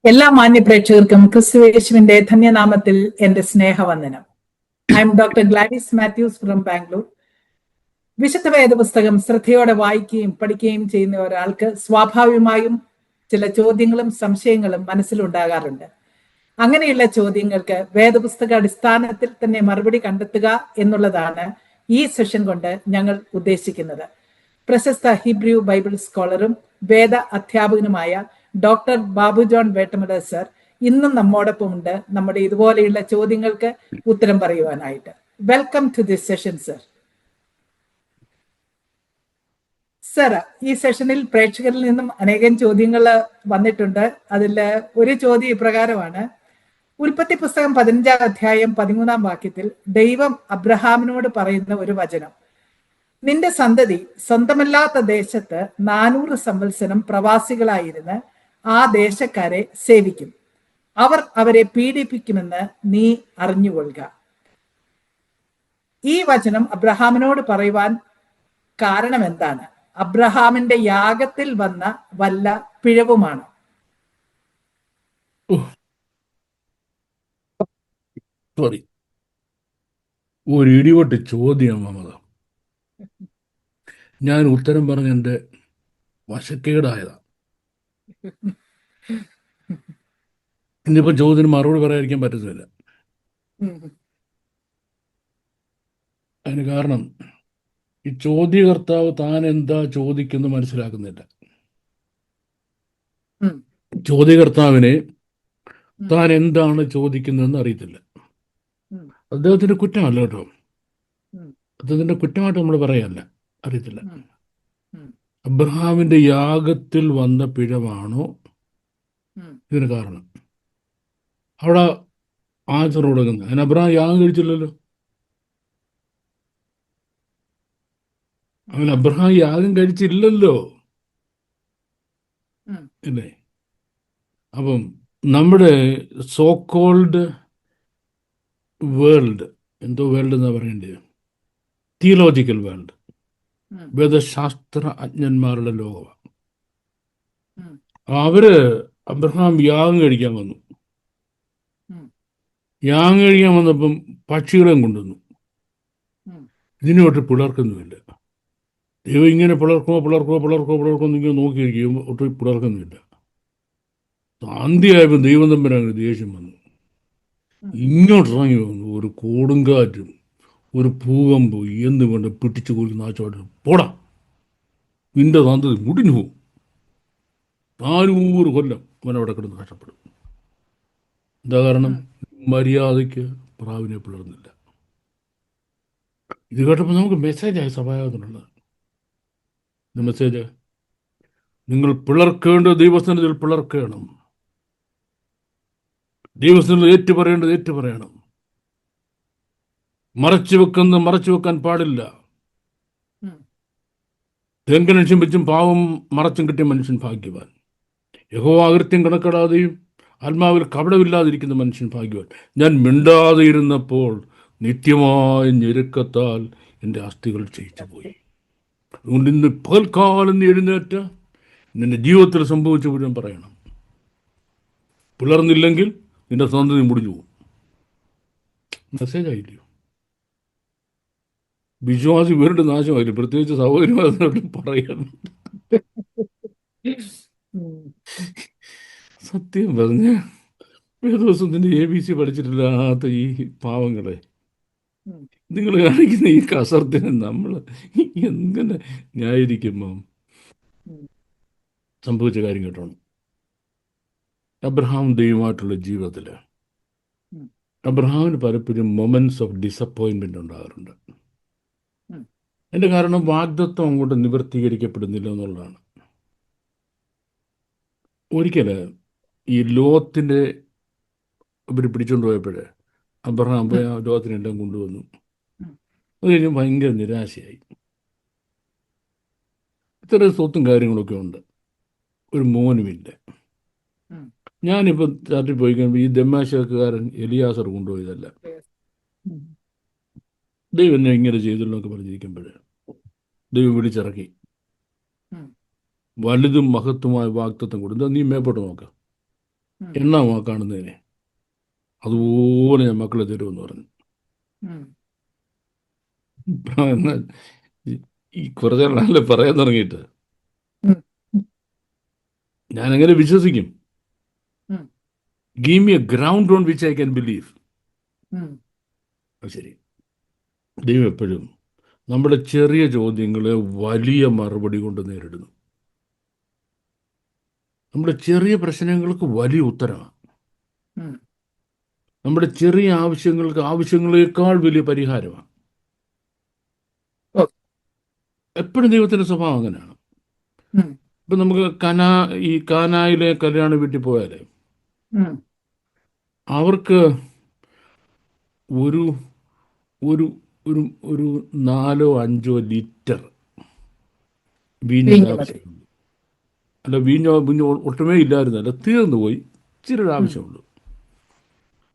എല്ലാ മാന്യ പ്രേക്ഷകർക്കും ക്രിസ്തുയേശുവിന്റെ ധന്യനാമത്തിൽ എന്റെ സ്നേഹവന്ദനം. I M doctor Gladys Mathews from Bangalore. വിശുദ്ധ വേദപുസ്തകം ശ്രദ്ധയോടെ വായിക്കുകയും പഠിക്കുകയും ചെയ്യുന്ന ഒരാൾക്ക് സ്വാഭാവികമായും ചില ചോദ്യങ്ങളും സംശയങ്ങളും മനസ്സിലുണ്ടാകാറുണ്ട്. അങ്ങനെയുള്ള ചോദ്യങ്ങൾക്ക് വേദപുസ്തക അടിസ്ഥാനത്തിൽ തന്നെ മറുപടി കണ്ടെത്തുക എന്നുള്ളതാണ് ഈ സെഷൻ കൊണ്ട് ഞങ്ങൾ ഉദ്ദേശിക്കുന്നത്. പ്രശസ്ത ഹിബ്രു ബൈബിൾ സ്കോളറും വേദ അധ്യാപകനുമായ ഡോക്ടർ ബാബു ജോൺ വേട്ടമല സർ ഇന്നും നമ്മോടൊപ്പം ഉണ്ട്, നമ്മുടെ ഇതുപോലെയുള്ള ചോദ്യങ്ങൾക്ക് ഉത്തരം പറയുവാനായിട്ട്. Welcome to this session sir. Sir, ഈ സെഷനിൽ പ്രേക്ഷകരിൽ നിന്നും അനേകം ചോദ്യങ്ങൾ വന്നിട്ടുണ്ട്. അതിൽ ഒരു ചോദ്യം ഇപ്രകാരമാണ്: ഉൽപ്പത്തി പുസ്തകം 15 അധ്യായം 13 വാക്യത്തിൽ ദൈവം അബ്രഹാമിനോട് പറയുന്ന ഒരു വചനം, നിന്റെ സന്തതി സ്വന്തമല്ലാത്ത ദേശത്ത് 400 സംവത്സരം പ്രവാസികളായിരുന്ന് ആ ദേശക്കാരെ സേവിക്കും, അവർ അവരെ പീഡിപ്പിക്കുമെന്ന് നീ അറിഞ്ഞുകൊള്ളുക. ഈ വചനം അബ്രഹാമിനോട് പറയുവാൻ കാരണം എന്താണ്? അബ്രഹാമിന്റെ യാഗത്തിൽ വന്ന വല്ല പിഴവുമാണോ? സോറി, ഒരു ഇടിവെട്ട് ചോദ്യം മമത. ഞാൻ ഉത്തരം പറഞ്ഞ എൻ്റെ വശക്കേടായതാ. ഇന്നിപ്പം ചോദ്യത്തിന് മറുപടി പറയാതിരിക്കാൻ പറ്റുന്നില്ല. അതിന് കാരണം ഈ ചോദ്യകർത്താവ് താൻ എന്താ ചോദിക്കുന്നത് മനസ്സിലാക്കുന്നില്ല. ചോദ്യകർത്താവിനെ താൻ എന്താണ് ചോദിക്കുന്നതെന്ന് അറിയത്തില്ല. അദ്ദേഹത്തിന്റെ കുറ്റമല്ല കേട്ടോ, അദ്ദേഹത്തിന്റെ കുറ്റമായിട്ട് നമ്മൾ പറയല്ല, അറിയത്തില്ല. അബ്രഹാമിന്റെ യാഗത്തിൽ വന്ന പിഴവാണോ ഇതിന് കാരണം? അവിടെ ആൻസർ കൊടുക്കുന്നത് അതിന് അബ്രഹാം യാഗം കഴിച്ചില്ലല്ലോ. അവൻ അബ്രഹാം യാഗം കഴിച്ചില്ലല്ലോ, അല്ലേ? അപ്പം നമ്മുടെ സോ കോൾഡ് വേൾഡ്, എന്തോ വേൾഡ് എന്നാ പറയേണ്ടത്, തിയോളജിക്കൽ വേൾഡ്, വേദശാസ്ത്ര അജ്ഞന്മാരുടെ ലോകമാണ്. അവര് അബ്രഹാം യാഗം കഴിക്കാൻ വന്നു. യാഗം കഴിക്കാൻ വന്നപ്പം പക്ഷികളെയും കൊണ്ടുവന്നു. ഇതിനൊട്ട് പിളർക്കുന്നുമില്ല. ദൈവം ഇങ്ങനെ പിളർക്കോ ഇങ്ങനെ നോക്കിയിരിക്കും, ഒട്ടും പിളർക്കുന്നുമില്ല. ശാന്തിയായപ്പോൾ ദൈവം തമ്പരാൻ ദേഷ്യം വന്നു. ഇങ്ങോട്ടിറങ്ങി വന്നു ഒരു കൊടുങ്കാറ്റും ഒരു ഭൂകമ്പ് എന്ന് വേണ്ട പിടിച്ചു കൊല്ലി നാശമായിട്ട് പോടാ, നിന്റെ സന്തതി മുടിഞ്ഞു പോകും. 400 കൊല്ലം അവനവിടെ കിടന്ന് കഷ്ടപ്പെടും. എന്താ കാരണം? മര്യാദയ്ക്ക് പ്രാവിനെ പിളർന്നില്ല. ഇത് കേട്ടപ്പോൾ നമുക്ക് മെസ്സേജായി സഭായോഗത്തിനുള്ളത്. മെസ്സേജ്: നിങ്ങൾ പിളർക്കേണ്ടത് ദൈവസന്നിധിയിൽ പിളർക്കണം, ദൈവസന്നിധിയിൽ ഏറ്റു പറയണം. മറച്ചു വെക്കാൻ പാടില്ല. തെങ്കനും വെച്ചും പാവം മറച്ചും കിട്ടിയ മനുഷ്യൻ ഭാഗ്യവാൻ. യഹോവ അകൃത്യം കണക്കിടാതെയും ആത്മാവിൽ കപടമില്ലാതിരിക്കുന്ന മനുഷ്യൻ ഭാഗ്യവാൻ. ഞാൻ മിണ്ടാതെ ഇരുന്നപ്പോൾ നിത്യമായ ഞെരുക്കത്താൽ എൻ്റെ അസ്ഥികൾ ക്ഷയിച്ചു പോയി. അതുകൊണ്ട് ഇന്ന് പകൽക്കാലം നീ എഴുന്നേറ്റ് നിന്റെ ജീവിതത്തിൽ സംഭവിച്ച മുഴുവൻ പറയണം. പിളർന്നില്ലെങ്കിൽ നിന്റെ സന്തതി മുടിഞ്ഞു പോകും. മെസ്സേജായില്ലയോ? വിശ്വാസി വേറിട്ട് നാശമായില്ല, പ്രത്യേകിച്ച് സഹോദരിമാരോട് പറയാൻ. സത്യം പറഞ്ഞ വേദോസത്തിന്റെ ABC പഠിച്ചിട്ടില്ലാത്ത ഈ പാവങ്ങളെ നിങ്ങൾ കാണിക്കുന്ന ഈ കസർത്തിന് നമ്മൾ എങ്ങനെ ന്യായീകരിക്കുമ്പോൾ സംഭവിച്ച കാര്യം കേട്ടോണം. അബ്രഹാം ദൈവമായിട്ടുള്ള ജീവിതത്തിൽ അബ്രഹാമിന് പലപ്പോഴും മൊമെന്റ്സ് ഓഫ് ഡിസപ്പോയിൻമെന്റ് ഉണ്ടാകാറുണ്ട്. അതിൻ്റെ കാരണം വാഗ്ദത്വം അങ്ങോട്ട് നിവർത്തീകരിക്കപ്പെടുന്നില്ല എന്നുള്ളതാണ്. ഒരിക്കൽ ഈ ലോകത്തിൻ്റെ ഇവർ പിടിച്ചുകൊണ്ട് പോയപ്പോഴേ അബ്രഹാം പോയി ആ ലോകത്തിനെല്ലാം കൊണ്ടുവന്നു. അത് കഴിഞ്ഞ് ഭയങ്കര നിരാശയായി. ഇത്ര സ്വത്തും കാര്യങ്ങളൊക്കെ ഉണ്ട്, ഒരു മോനുമില്ല. ഞാനിപ്പോൾ നാട്ടിൽ പോയി കഴിയുമ്പോൾ ഈ ദമ്മാശക്കാരൻ എലിയാസർ കൊണ്ടുപോയതല്ല, ദൈവം എന്നെ ഇങ്ങനെ ചെയ്തല്ലോ പറഞ്ഞിരിക്കുമ്പോഴേ ദൈവം വിളിച്ചിറക്കി വലുതും മഹത്വമായ വാഗ്ദത്തം കൊടുത്തു. നീ മേപ്പോട്ട് നോക്കാം, ഉം. എണ്ണാമാ കാണുന്നതിനെ, അതുപോലെ ഞാൻ മക്കളെ തരുമെന്ന് പറഞ്ഞു. ഉം. എന്നാൽ ഈ കുറച്ച് നാളല്ലേ പറയാൻ തുടങ്ങിയിട്ട് ഉം. ഞാൻ എങ്ങനെ വിശ്വസിക്കും? ഉം. Give me a ground on which I can believe. ഉം. ശരി, ദൈവം എപ്പോഴും നമ്മുടെ ചെറിയ ചോദ്യങ്ങളെ വലിയ മറുപടി കൊണ്ട് നേരിടുന്നു. നമ്മുടെ ചെറിയ പ്രശ്നങ്ങൾക്ക് വലിയ ഉത്തരമാണ്. ഉം. നമ്മുടെ ചെറിയ ആവശ്യങ്ങൾക്ക് ആവശ്യങ്ങളേക്കാൾ വലിയ പരിഹാരമാണ്. ഓ. എപ്പോഴും ദൈവത്തിൻ്റെ സ്വഭാവം അങ്ങനെയാണ്. ഉം. ഇപ്പം നമുക്ക് ഈ കാനായിലെ കല്യാണ വീട്ടിൽ പോയാൽ ഉം. അവർക്ക് ഒരു ഒരു ഒരു ഒരു 4-5 ലിറ്റർ വീഞ്ഞിൻ്റെ വീഞ്ഞ് മതി. ആവശ്യമുള്ളൂ. അല്ല, വീഞ്ഞ് ഒട്ടുമേ ഇല്ലായിരുന്നല്ല, തീർന്നു പോയി. ഇച്ചിരി ഒരു ആവശ്യമുള്ളൂ.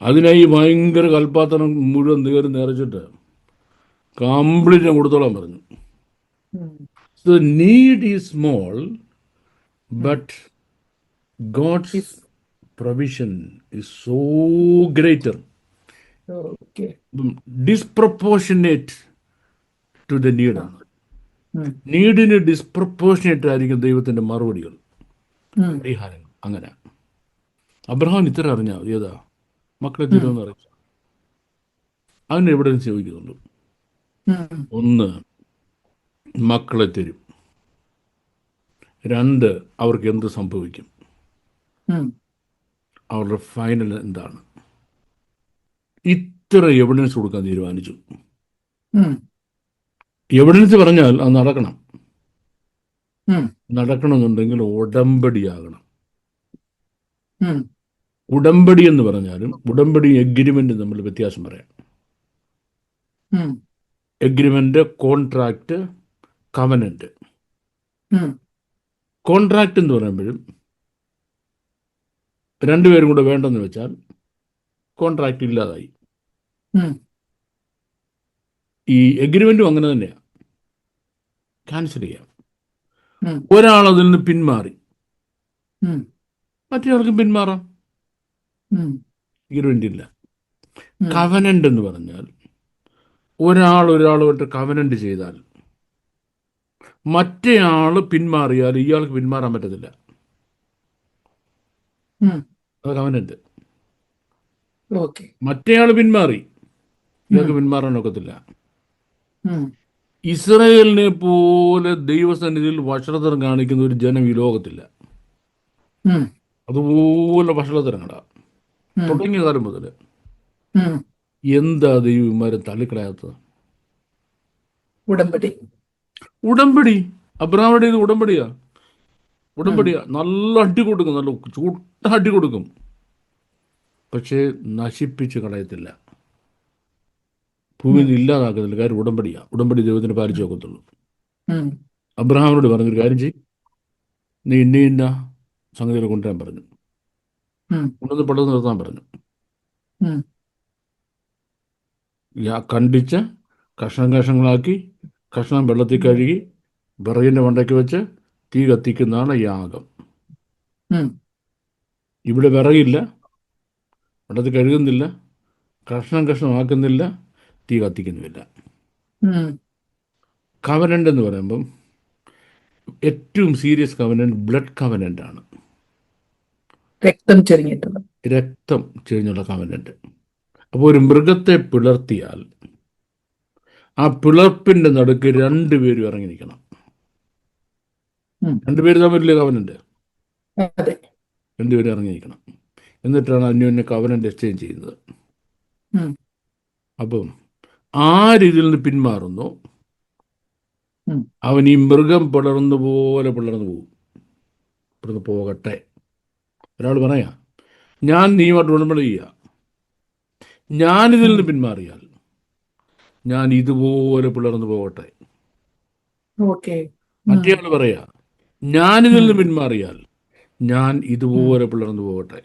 അതിനായി ഭയങ്കര കൽപ്പാത്രം മുഴുവൻ നിറച്ചിട്ട് കംപ്ലീറ്റ് ഞാൻ കൊടുത്തോളാൻ പറഞ്ഞു. ഉം. So need is small, but God's Is- provision is so greater, Okay. Disproportionate to the നീഡാണ്. ഉം. നീഡിന് ഡിസ്പ്രപ്പോർഷനേറ്റ് ആയിരിക്കും ദൈവത്തിൻ്റെ മറുപടികൾ, ഉം. പരിഹാരങ്ങൾ. അങ്ങനെ അബ്രഹാം ഇത്ര അറിഞ്ഞാൽ ഏതാ മക്കളെ തരുമെന്ന് അറിയിച്ചു. അതിന് എവിടെ നിന്ന് ചോദിക്കുന്നുള്ളൂ? ഉം. ഒന്ന്, മക്കളെ തരും. 2, അവർക്ക് എന്ത് സംഭവിക്കും, ഉം. അവരുടെ ഫൈനൽ എന്താണ്. ഇത്ര എവിഡൻസ് കൊടുക്കാൻ തീരുമാനിച്ചു. ഉം. എവിഡൻസ് പറഞ്ഞാൽ അത് നടക്കണം. ഉം. നടക്കണമെന്നുണ്ടെങ്കിൽ ഉടമ്പടിയാകണം. ഉം. ഉടമ്പടി എന്ന് പറഞ്ഞാലും ഉടമ്പടി എഗ്രിമെന്റ് തമ്മിൽ വ്യത്യാസം പറയാം. ഉം. Agreement, contract, covenant. ഉം. കോൺട്രാക്ട് എന്ന് പറയുമ്പോഴും രണ്ടുപേരും കൂടെ വേണ്ടെന്ന് വെച്ചാൽ കോൺട്രാക്ട് ഇല്ലാതായി. ഉം. ഈ എഗ്രിമെന്റും അങ്ങനെ തന്നെയാണ്, ക്യാൻസൽ ചെയ്യാം. ഉം. ഒരാൾ അതിൽ നിന്ന് പിന്മാറി, ഉം. മറ്റേയാൾക്ക് പിന്മാറാം. ഉം. എഗ്രിമെന്റ് ഇല്ല. ഉം. കവനന്റ് എന്ന് പറഞ്ഞാൽ ഒരാളുമായിട്ട് കവനന്റ് ചെയ്താൽ മറ്റേയാൾ പിന്മാറിയാൽ ഇയാൾക്ക് പിന്മാറാൻ പറ്റത്തില്ല. ഉം. അത് കവനന്റ്. Okay. മറ്റേയാൾ പിന്മാറി, ഇയാൾക്ക് പിന്മാറാൻ ഒക്കത്തില്ല. ഉം. ഇസ്രായേലിനെ പോലെ ദൈവസന്നിധിയിൽ വഷളത്തരം കാണിക്കുന്ന ഒരു ജനം ഈ ലോകത്തില്ല. ഉം. അതുപോലെ വഷളത്തരങ്ങളാ ഉം. തുടങ്ങിയ കാലം മുതൽ. ഉം. എന്താ ദൈവന്മാരെ തള്ളിക്കളയാത്തത്? ഉടമ്പടി. ഉടമ്പടി. അബ്രഹാമിന്റെ ഇത് ഉടമ്പടിയാ. നല്ല അടി കൊടുക്കും, നല്ല ചൂട്ട അടി കൊടുക്കും. പക്ഷേ നശിപ്പിച്ച് കളയത്തില്ല, ഭൂമിയിൽ നിന്ന് ഇല്ലാതാക്കത്തില്ല. കാര്യം ഉടമ്പടിയാ. ഉടമ്പടി ദൈവത്തിന് പാലിച്ചു നോക്കത്തുള്ളൂ. ഉം. അബ്രഹാമിനോട് പറഞ്ഞൊരു കാര്യം ചെയ്യും, നീ ഇന്ന സംഗതികൾ കൊണ്ടുവരാൻ പറഞ്ഞു. ഉം. കൊണ്ടുവന്ന് പടം നിർത്താൻ പറഞ്ഞു. ഉം. കണ്ടിച്ച് കഷ്ണങ്ങളാക്കി, കഷ്ണം വെള്ളത്തിൽ കഴുകി വിറകിൻ്റെ മണ്ടയ്ക്ക് വെച്ച് തീ കത്തിക്കുന്നതാണ് യാഗം. ഉം. ഇവിടെ വിറകില്ല, വെള്ളത്തിൽ കഴുകുന്നില്ല, കഷ്ണമാക്കുന്നില്ല, തീ കത്തിക്കുന്നുമില്ല. ഉം. കവനൻ്റ് എന്ന് പറയുമ്പം ഏറ്റവും സീരിയസ് കവനൻ്റ് ബ്ലഡ് കവനൻ്റ് ആണ്. രക്തം ചെരിഞ്ഞിട്ടുള്ള. രക്തം ചെരിഞ്ഞുള്ള കവനൻ്റ്. അപ്പോൾ ഒരു മൃഗത്തെ പിളർത്തിയാൽ ആ പിളർപ്പിൻ്റെ നടുക്ക് 2 പേരും ഇറങ്ങി നിൽക്കണം. ഉം. 2 പേര് തമ്മിലില്ലേ കവനൻ്റ്? അതെ. 2 പേരും ഇറങ്ങി നിൽക്കണം. എന്നിട്ടാണ് അന്യോന്യം കവനൻ്റ് എക്സ്ചേഞ്ച് ചെയ്യുന്നത്. ഉം. അപ്പം ആര് ഇതിൽ നിന്ന് പിന്മാറുന്നു, അവൻ ഈ മൃഗം പിളർന്നു പിളർന്നു പോകും. ഇവിടുന്ന് പോകട്ടെ. ഒരാൾ പറയാ, ഞാൻ നീയുമായിട്ട് ഉടമ്പടി ചെയ്യുക, ഞാനിതിൽ നിന്ന് പിന്മാറിയാൽ ഞാൻ ഇതുപോലെ പിളർന്നു പോകട്ടെ. ഓക്കെ. മറ്റേയാൾ പറയാ, ഞാനിതിൽ നിന്ന് പിന്മാറിയാൽ ഞാൻ ഇതുപോലെ പിളർന്നു പോകട്ടെ.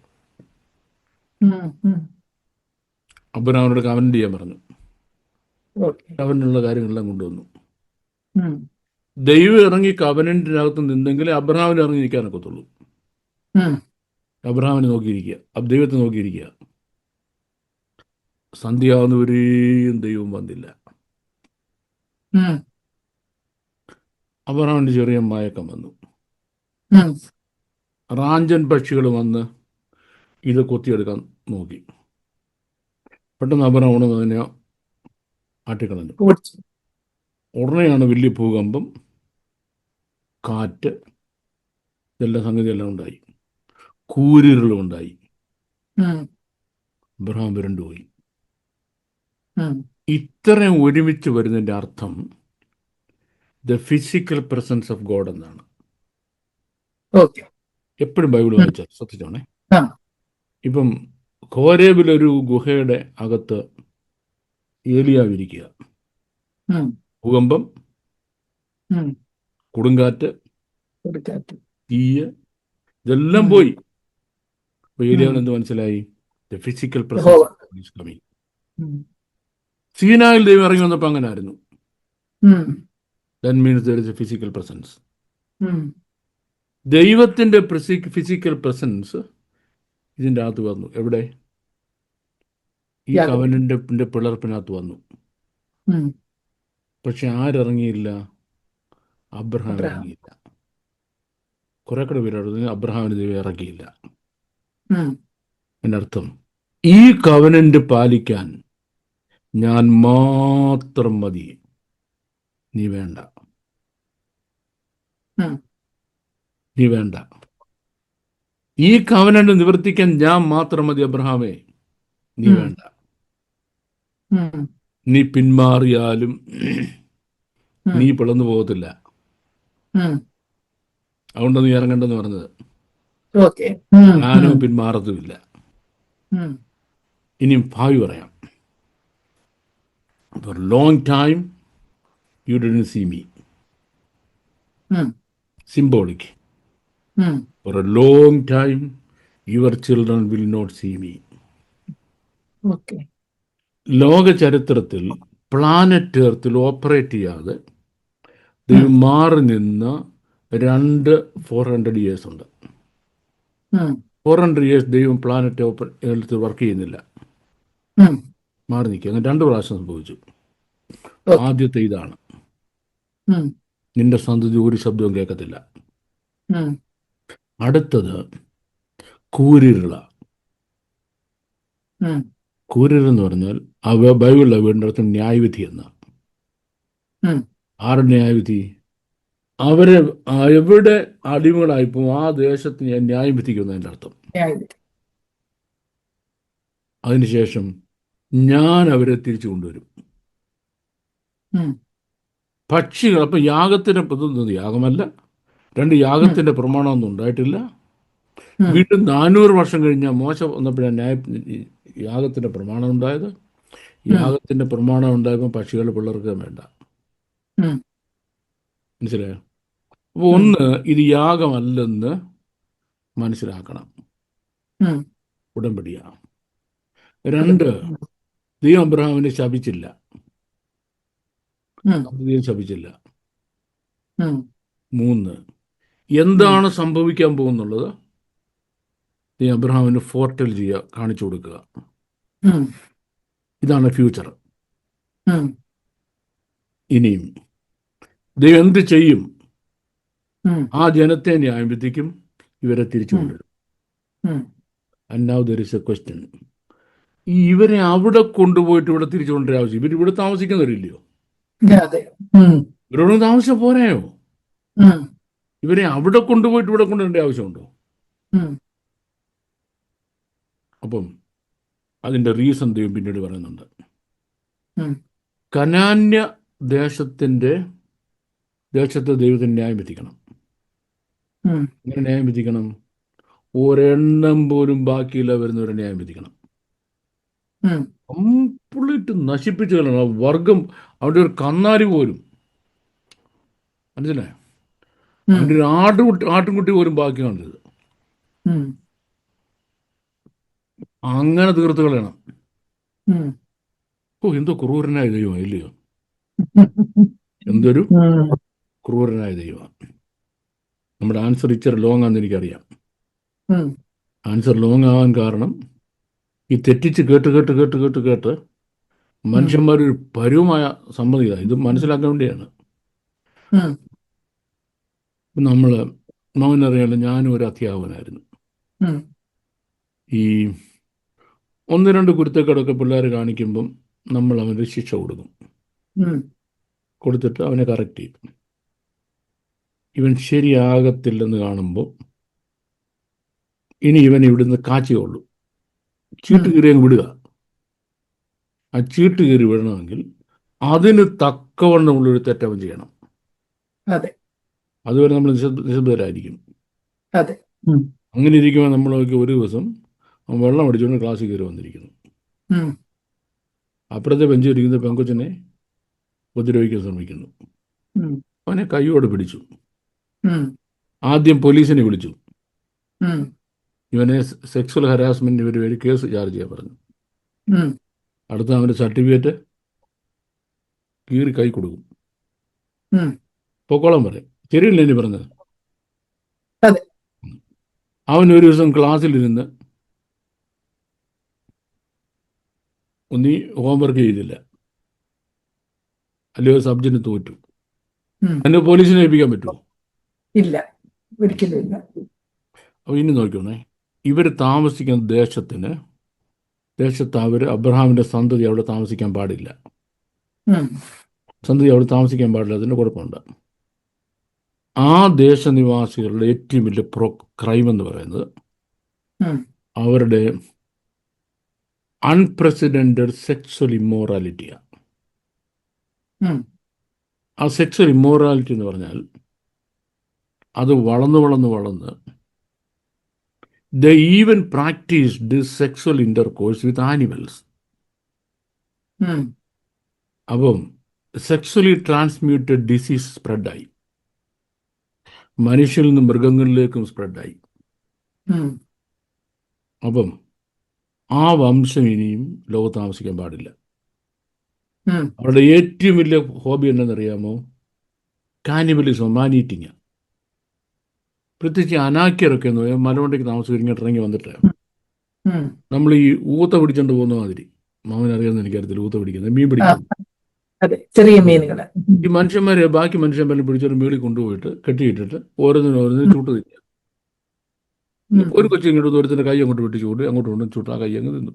അബ്രഹാമിനോട് കവനന്റ് ചെയ്യാൻ പറഞ്ഞു. കവനുള്ള കാര്യങ്ങളെല്ലാം കൊണ്ടുവന്നു. ദൈവം ഇറങ്ങി കവനന്റിനകത്ത് നിന്നെങ്കിലേ അബ്രഹാമിന് ഇറങ്ങി നിൽക്കാനൊക്കത്തുള്ളൂ. അബ്രഹാമിനെ നോക്കിയിരിക്കുക, ദൈവത്തെ നോക്കിയിരിക്കുക. സന്ധ്യയാവുന്നവരെയും ദൈവം വന്നില്ല. ഉം, അബ്രഹാമിന് ചെറിയ മയക്കം വന്നു. ഉം, റാഞ്ചൻ പക്ഷികൾ വന്ന് ഇത് കൊത്തിയെടുക്കാൻ നോക്കി. പെട്ടെന്ന് അബ്രഹാം ഉണർന്നതിനെ ആട്ടിക്കളഞ്ഞു. ഓടിച്ചു. ഉടനെയാണ് വലിയ ഭൂകമ്പം, കാറ്റ്, ഇതെല്ലാം സംഗതിയെല്ലാം ഉണ്ടായി. കൂരിരുളും ഉണ്ടായി. ഉം, അബ്രഹാം വിരണ്ടുപോയി. ഉം, ഇത്രയും ഒരുമിച്ച് വരുന്നതിൻ്റെ അർത്ഥം the physical presence of God എന്നാണ്. ഓക്കെ. എപ്പോഴും ബൈബിൾ ഉം, വായിച്ചാൽ ശ്രദ്ധിച്ചോണേ. ആ, ഇപ്പം ഹോരേബിലൊരു ഗുഹയുടെ അകത്ത് ഏലിയാവിരിക്കുക. ഉം, ഭൂകമ്പം, ഉം, കൊടുങ്കാറ്റ്, കൊടുക്കാറ്റ്. തീയ്, ഇതെല്ലാം ഉം, പോയി. അപ്പോൾ ഉം, ഏലിയാവിന് എന്ത് മനസ്സിലായി? ദ ഫിസിക്കൽ യഹോവ. Presence is coming. ഉം, സീനായിൽ ദൈവം ഇറങ്ങി വന്നപ്പോൾ അങ്ങനെ ആയിരുന്നു. ഉം, that means there is a physical presence. ഉം, ദൈവത്തിൻ്റെ ഫിസിക്കൽ പ്രസൻസ് ഇതിൻ്റെ അകത്ത് വന്നു. എവിടെ? ഈ യാഗം. കവനൻ്റെ പിളർപ്പിനകത്ത് വന്നു. ഉം, പക്ഷെ ആരിറങ്ങിയില്ല? Abraham Abraham. ഇറങ്ങിയില്ല. കുറെ കൂടെ പേരോട് അബ്രഹാമിന് ദൈവം ഇറങ്ങിയില്ല. ഉം, എന്നർത്ഥം ഈ കവനന്റ് പാലിക്കാൻ ഞാൻ മാത്രം മതി, നീ വേണ്ട, ഉം, നീ വേണ്ട. ഈ കവനന്റ് നിവർത്തിക്കാൻ ഞാൻ മാത്രം മതി അബ്രഹാമേ, നീ ഉം, വേണ്ട. ഉം, നീ പിന്മാറിയാലും ഉം, നീ പിളർന്നു പോകത്തില്ല. ഉം, അതുകൊണ്ട് നീ ഇറങ്ങണ്ടെന്ന് പറഞ്ഞത്. ഓക്കെ. ഉം, ഞാനോ ഉം, പിന്മാറത്തുമില്ല. ഉം, ഇനിയും ഭാവി പറയാം. For a long time you didn't see me. ഉം, Symbolic. ഉം, For a long time your children will not see me. Okay. ലോക ചരിത്രത്തിൽ പ്ലാനറ്റ് എർത്തിൽ ഓപ്പറേറ്റ് ചെയ്യാതെ ഉം, ദൈവം മാറി നിന്ന 400 years ഉണ്ട്. ഉം, 400 years ദൈവം പ്ലാനറ്റ് എർത്ത് വർക്ക് ചെയ്യുന്നില്ല, ഉം, മാറി നിൽക്കുക. അങ്ങനെ 2 പ്രാവശ്യം സംഭവിച്ചു. ഓക്കെ. ആദ്യത്തെ ഇതാണ്, ഉം, നിന്റെ സന്തതി ഒരു ശബ്ദവും കേൾക്കത്തില്ല. ഉം, അടുത്തത് കൂരിരുള. ഉം, കൂരിരെന്ന് പറഞ്ഞാൽ ബൈബിളിലെ വീടിൻ്റെ അടുത്ത് ന്യായവിധി എന്ന. ഉം, ആരുടെ ന്യായവിധി? അവരെ എവിടെ അടിമകളായിപ്പോ ആ ദേശത്ത് ഞാൻ ന്യായം വിധിക്കുന്നതിൻ്റെ അർത്ഥം. ന്യായവിധി. അതിനുശേഷം ഞാൻ അവരെ തിരിച്ചു കൊണ്ടുവരും. ഉം, പക്ഷികൾ, അപ്പം യാഗത്തിൻ്റെ ഇതൊന്നും യാഗമല്ല, 2 യാഗത്തിൻ്റെ പ്രമാണമൊന്നും ഉണ്ടായിട്ടില്ല. ഉം, വീണ്ടും 400 വർഷം കഴിഞ്ഞാൽ മോശ വന്നപ്പോഴാണ് യാഗത്തിൻ്റെ പ്രമാണം ഉണ്ടായത്. യാഗത്തിൻ്റെ പ്രമാണം ഉണ്ടായപ്പോൾ പക്ഷികൾ പിള്ളേർക്ക് വേണ്ട. ഉം, മനസ്സിലായോ? അപ്പോൾ ഒന്ന്, ഇത് യാഗമല്ലെന്ന് മനസ്സിലാക്കണം, ഉം, ഉടമ്പടിയാണ്. 2, ദൈവം അബ്രഹാമിനെ ശപിച്ചില്ല, ഉം, ദൈവം ശപിച്ചില്ല. ഉം, 3, എന്താണ് സംഭവിക്കാൻ പോകുന്നുള്ളത് ദൈവം അബ്രഹാമിന് ഫോർട്ടൽ ചെയ്യുക, കാണിച്ചു കൊടുക്കുക. ഉം, ഇതാണ് ഫ്യൂച്ചർ. ഉം, ഇനിയും ദൈവം എന്ത് ചെയ്യും? ഉം, ആ ജനത്തെ ന്യായം വിധിക്കും, ഇവരെ തിരിച്ചു കൊണ്ടുവരും. ഉം, And now there is a question. ഇവരെ അവിടെ കൊണ്ടുപോയിട്ട് ഇവിടെ തിരിച്ചു കൊണ്ടുവരാൻ ആവശ്യം, ഇവരിവിടെ താമസിക്കുന്നവരില്ലയോ? അതെ. ഉം, ഇവരോട് താമസിച്ച പോരായോ? ഉം, ഇവരെ അവിടെ കൊണ്ടുപോയിട്ട് ഇവിടെ കൊണ്ടുവരേണ്ട ആവശ്യമുണ്ടോ? ഉം, അപ്പം അതിൻ്റെ റീസൺ ദൈവം പിന്നീട് പറയുന്നുണ്ട്. ഉം, കനാന്യ ദേശത്തെ ദൈവത്തിന് ന്യായം വിധിക്കണം. ഉം, ഇങ്ങനെ ന്യായം വിധിക്കണം, ഒരെണ്ണം പോലും ബാക്കിയില്ല വരുന്നവരെ ന്യായം വിധിക്കണം. ഉം, കംപ്ലീറ്റ് നശിപ്പിച്ചു കളയണം. ആ വർഗം, അവിടെ ഒരു കന്നാലി പോലും, മനസ്സിലായോ? അവൻ്റെ ഒരു ആട്ടിൻകുട്ടി പോലും ബാക്കി കണ്ടത്. ഉം, അങ്ങനെ തീർത്ത് കളയണം. ഉം, ഓ, എന്തോ ക്രൂരനായ ദൈവമാണ്, ഇല്ലയോ? എന്തൊരു ഉം, ക്രൂരനായ ദൈവമാണ്. നമ്മുടെ ആൻസർ ഇച്ചിരി ലോങ് ആണെന്ന് എനിക്കറിയാം. ഉം, ആൻസർ ലോങ് ആവാൻ കാരണം ഈ തെറ്റിച്ച് കേട്ട് കേട്ട് കേട്ട് കേട്ട് കേട്ട് മനുഷ്യന്മാരൊരു പരുവമായ സമ്മതിത ഇത് മനസ്സിലാക്കാൻ വേണ്ടിയാണ്. ഉം, നമ്മൾ മകനറിയാലോ, ഞാനും ഒരു അധ്യാപകനായിരുന്നു. ഉം, ഈ ഒന്ന് രണ്ട് കുരുത്തക്കേടൊക്കെ പിള്ളേർ കാണിക്കുമ്പം നമ്മൾ അവന് ശിക്ഷ കൊടുക്കും. ഉം, കൊടുത്തിട്ട് അവനെ കറക്റ്റ് ചെയ്യും. ഇവൻ ശരിയാകത്തില്ലെന്ന് കാണുമ്പോൾ ഇനി ഇവൻ ഇവിടുന്ന് കാച്ചിയുള്ളൂ, ചീട്ട് കീറി അങ്ങ് വിടുക. ആ ചീട്ട് കീറി വിടണമെങ്കിൽ അതിന് തക്കവണ്ണമുള്ളൊരു തെറ്റവൻ ചെയ്യണം. അതെ, അതുവരെ നമ്മൾ നിശബ്ദരായിരിക്കും. അതെ. ഉം, അങ്ങനെ ഇരിക്കുമ്പോൾ നമ്മളൊക്കെ ഒരു ദിവസം അവൻ വെള്ളം അടിച്ചുകൊണ്ട് ക്ലാസ്സിൽ കയറി വന്നിരിക്കുന്നു. ഉം, അപ്പുറത്തെ ബെഞ്ചിൽ ഇരിക്കുന്ന പെങ്കൊച്ചിനെ ഉപദ്രവിക്കാൻ ശ്രമിക്കുന്നു. ഉം, അവനെ കൈയോടെ പിടിച്ചു. ഉം, ആദ്യം പോലീസിനെ വിളിച്ചു. ഉം, ഇവനെ സെക്സ്വൽ ഹരാസ്മെൻറ്റിന് ഇവർ ഒരു കേസ് ചാർജ് ചെയ്യാൻ പറഞ്ഞു. ഉം, അടുത്ത അവൻ്റെ സർട്ടിഫിക്കറ്റ് കീറി കൈ കൊടുക്കും. ഉം. പൊക്കോളം പറയും. ശരിയല്ലേ ഇനി പറഞ്ഞത്? അതെ. അവൻ ഒരു ദിവസം ക്ലാസ്സിലിരുന്ന് ഒന്നീ ഹോംവർക്ക് ചെയ്തില്ല, അല്ലെങ്കിൽ ഒരു സബ്ജക്റ്റ് തോറ്റു. ഉം. അതിന് പോലീസിനെ ഏൽപ്പിക്കാൻ പറ്റുമോ? ഇല്ല, ഒരിക്കലും ഇല്ല. അപ്പോൾ ഇനി നോക്കിയോണേ, ഇവർ താമസിക്കുന്ന ദേശത്ത് അവർ അബ്രഹാമിൻ്റെ സന്തതി അവിടെ താമസിക്കാൻ പാടില്ല. ഉം, സന്തതി അവിടെ താമസിക്കാൻ പാടില്ല. അതിൻ്റെ കുഴപ്പമുണ്ട്. ആ ദേശനിവാസികളുടെ ഏറ്റവും വലിയ ക്രൈം എന്ന് പറയുന്നത് ഉം, അവരുടെ അൺപ്രസിഡൻറ്റഡ് സെക്സ്വൽ ഇമ്മോറാലിറ്റിയാണ്. ഉം, ആ സെക്സ്വൽ ഇമ്മോറാലിറ്റി എന്ന് പറഞ്ഞാൽ അത് വളർന്ന് they even practiced this sexual intercourse with animals. ഉം, അപ്പം സെക്സ്വലി ട്രാൻസ്മ്യൂട്ടഡ് ഡിസീസ് സ്പ്രെഡായി, മനുഷ്യരിൽ നിന്ന് മൃഗങ്ങളിലേക്കും സ്പ്രെഡായി. ഉം, അപ്പം ആ വംശം ഇനിയും ലോകത്ത് താമസിക്കാൻ പാടില്ല. ഉം. അവരുടെ ഏറ്റവും വലിയ ഹോബി എന്താണെന്നറിയാമോ? കാനിബലിസം, മാനീറ്റിങ്. പ്രത്യേകിച്ച് അനാക്യരൊക്കെ എന്ന് പറയാം, മലമണ്ടയ്ക്ക് താമസം ഇങ്ങോട്ട് ഇറങ്ങി വന്നിട്ട് ഉം. നമ്മൾ ഈ ഊത്ത പിടിച്ചോണ്ട് പോകുന്ന മാതിരി, മാമൻ അറിയാമെന്ന് എനിക്കറിയത്തില്ല, ഊത്ത പിടിക്കുന്നത് മീൻ ആ, പിടിക്കുന്നത്. അതെ, ചെറിയ മീനുകള്. ഈ മനുഷ്യന്മാരെ ബാക്കി മനുഷ്യന്മാരെ പിടിച്ചൊരു മേളിൽ കൊണ്ടുപോയിട്ട് കെട്ടിയിട്ടിട്ട് ഓരോന്നിനും ചൂട്ട് തിന്നുക. ഒരു കൊച്ചു ഇങ്ങോട്ട് ഒരുത്തിൻ്റെ കൈ അങ്ങോട്ട് വെട്ടി ചൂട്ട് അങ്ങോട്ട് കൊണ്ട് ചൂട്ട് ആ കൈ അങ്ങ് തിന്നു.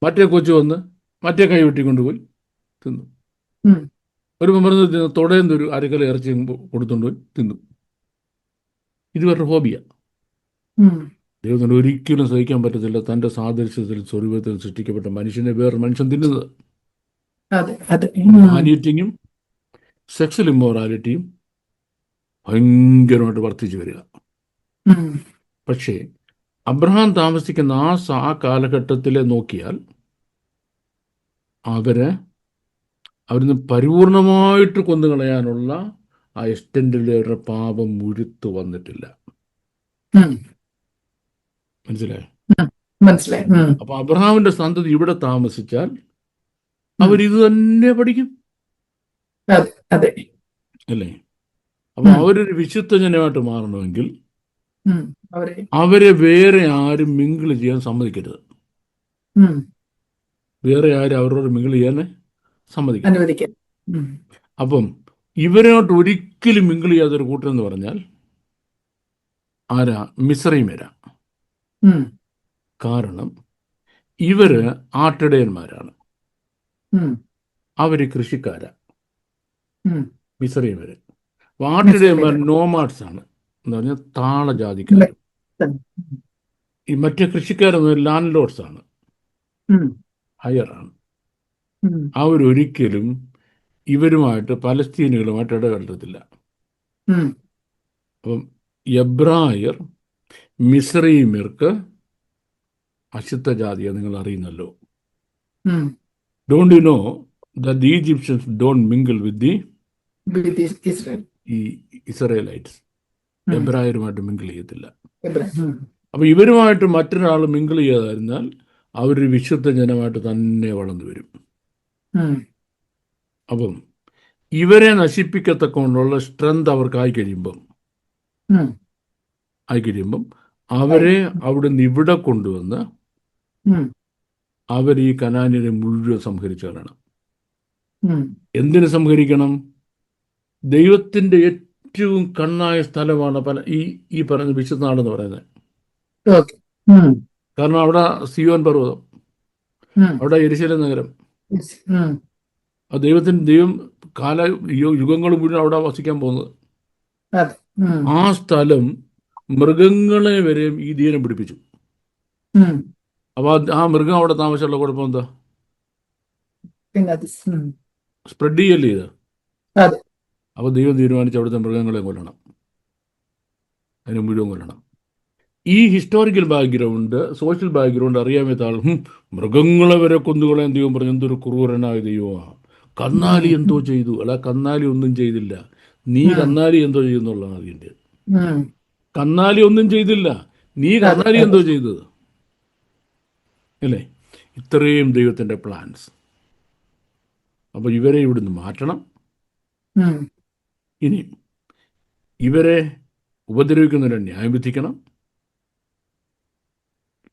മറ്റേ കൊച്ചു വന്ന് മറ്റേ കൈ വെട്ടിക്കൊണ്ടുപോയി തിന്നു. ഉം, ഒരു മരുന്ന് തൊടയുന്ന ഒരു അരക്കല ഇറച്ചി കൊടുത്തുകൊണ്ട് പോയി തിന്നു. ഇത് വേറെ ഹോബിയാണ്. ഉം. ദൈവത്തിന് ഒരിക്കലും സഹിക്കാൻ പറ്റത്തില്ല തൻ്റെ സാദൃശ്യത്തിൽ സ്വരൂപത്തിൽ സൃഷ്ടിക്കപ്പെട്ട മനുഷ്യനെ വേറെ മനുഷ്യൻ തിന്നുന്നത്. അതെ, അതെ. മാനീറ്റിങ്ങും സെക്സ്വൽ ഇമ്മോറാലിറ്റിയും ഭയങ്കരമായിട്ട് വർദ്ധിച്ചു വരിക. ഉം, പക്ഷേ അബ്രഹാം താമസിക്കുന്ന ആ കാലഘട്ടത്തിലെ നോക്കിയാൽ അവരിന്ന് പരിപൂർണമായിട്ട് കൊന്നുകളയാനുള്ള ആ എക്സ്റ്റൻഡിലെ പാപം മുഴുത്തു വന്നിട്ടില്ല. ഉം. മനസ്സിലായോ? മനസ്സിലായി. അപ്പൊ അബ്രഹാമിന്റെ സന്തതി ഇവിടെ താമസിച്ചാൽ അവരിത് തന്നെ പഠിക്കും, അതെ, അതെ. അല്ലേ? അപ്പൊ അവരൊരു വിശുദ്ധ ജനമായിട്ട് മാറണമെങ്കിൽ ഉം. അവരെ വേറെ ആരും മിങ്കിൾ ചെയ്യാൻ സമ്മതിക്കരുത്. ഉം. വേറെ ആരും അവരോട് മിങ്കിൾ ചെയ്യാൻ സമ്മതിക്കരുത്. അനുവദിക്കരുത്. അപ്പം ഇവരോട്ട് ഒരിക്കലും മിങ്കിൾ ചെയ്യാത്തൊരു കൂട്ടം എന്ന് പറഞ്ഞാൽ ആരാ? മിസ്രൈമേരാ. ഉം. കാരണം ഇവര് ആട്ടിടയന്മാരാണ്, ഉം. അവര് കൃഷിക്കാരാ. ഉം. മിസ്രൈമര് ആട്ടിടയന്മാർ നോമാഡ്സ് ആണ്, എന്ന് പറഞ്ഞാൽ താളജാതിക്കാർ. ഈ മറ്റേ കൃഷിക്കാരെന്ന് ലാൻഡ് ലോഡ്സ് ആണ്, ഹയറാണ്. അവരൊരിക്കലും ഇവരുമായിട്ട് പലസ്തീനുകളുമായിട്ട് ഇടകലർത്തില്ല. അപ്പം എബ്രായർ മിസ്രൈമ്യർക്ക് അശുദ്ധ ജാതിയാണ്, നിങ്ങൾ അറിയുന്നല്ലോ. Don't you know that the Egyptians don't mingle with ഈ ഇസ്രായേലൈറ്റ്സ്? എബ്രായരുമായിട്ട് മിങ്കിൾ ചെയ്യത്തില്ല. അപ്പം ഇവരുമായിട്ട് മറ്റൊരാൾ മിങ്കിൾ ചെയ്യാതിരുന്നാൽ അവരൊരു വിശുദ്ധ ജനമായിട്ട് തന്നെ വളർന്നു വരും. അപ്പം ഇവരെ നശിപ്പിക്കത്തക്കൊണ്ടുള്ള സ്ട്രെങ്ത് അവർക്ക് ആയിക്കഴിയുമ്പം അവരെ അവിടുന്ന് ഇവിടെ കൊണ്ടുവന്ന് ഉം, അവർ ഈ കനാന്യരെ മുഴുവൻ സംഹരിച്ചു കളയണം. ഉം. എന്തിനു സംഹരിക്കണം? ദൈവത്തിൻ്റെ ഏറ്റവും കണ്ണായ സ്ഥലമാണ് ഈ പറഞ്ഞ വിശുദ്ധ നാടെന്ന് പറയുന്നത്. ഓക്കെ. ഉം, കാരണം അവിടെ സിയോൻ പർവ്വതം, ഉം, അവിടെ യെരൂശലേം നഗരം. ഉം. ആ ദൈവം യുഗങ്ങൾ മുഴുവൻ അവിടെ വസിക്കാൻ പോകുന്നത്. അതെ. ഉം, ആ സ്ഥലം മൃഗങ്ങളെ വരെയും ഈ ദീനം പിടിപ്പിച്ചു. ഉം. അപ്പോൾ ആ മൃഗം അവിടെ താമസമുള്ള കുഴപ്പം എന്താ? പിന്നെ അത് സ്പ്രെഡ് ചെയ്യല്ലേ ഇത്. അതെ. അപ്പോൾ ദൈവം തീരുമാനിച്ച് അവിടുത്തെ മൃഗങ്ങളെ കൊല്ലണം, അതിനെ മുഴുവൻ കൊല്ലണം. ഈ ഹിസ്റ്റോറിക്കൽ ബാക്ക്ഗ്രൗണ്ട്, സോഷ്യൽ ബാക്ക്ഗ്രൗണ്ട് അറിയാമത്ത ആൾ മൃഗങ്ങളെ വരെ കൊന്നുകളയാൻ ദൈവം പറഞ്ഞു. എന്തൊരു ക്രൂരനായ ദൈവമാണ്. കന്നാലി എന്തോ ചെയ്തു. അല്ല, കന്നാലി ഒന്നും ചെയ്തില്ല. നീ കന്നാലി എന്തോ ചെയ്യുന്നുള്ളതാണ് അതിൻ്റെ. കന്നാലി ഒന്നും ചെയ്തില്ല, നീ കന്നാലി എന്തോ ചെയ്തത് അല്ലേ? ഇത്രയും ദൈവത്തിൻ്റെ പ്ലാൻസ്. അപ്പോൾ ഇവരെ ഇവിടുന്ന് മാറ്റണം. ഇനി ഇവരെ ഉപദ്രവിക്കുന്നവരെ ന്യായം വിധിക്കണം.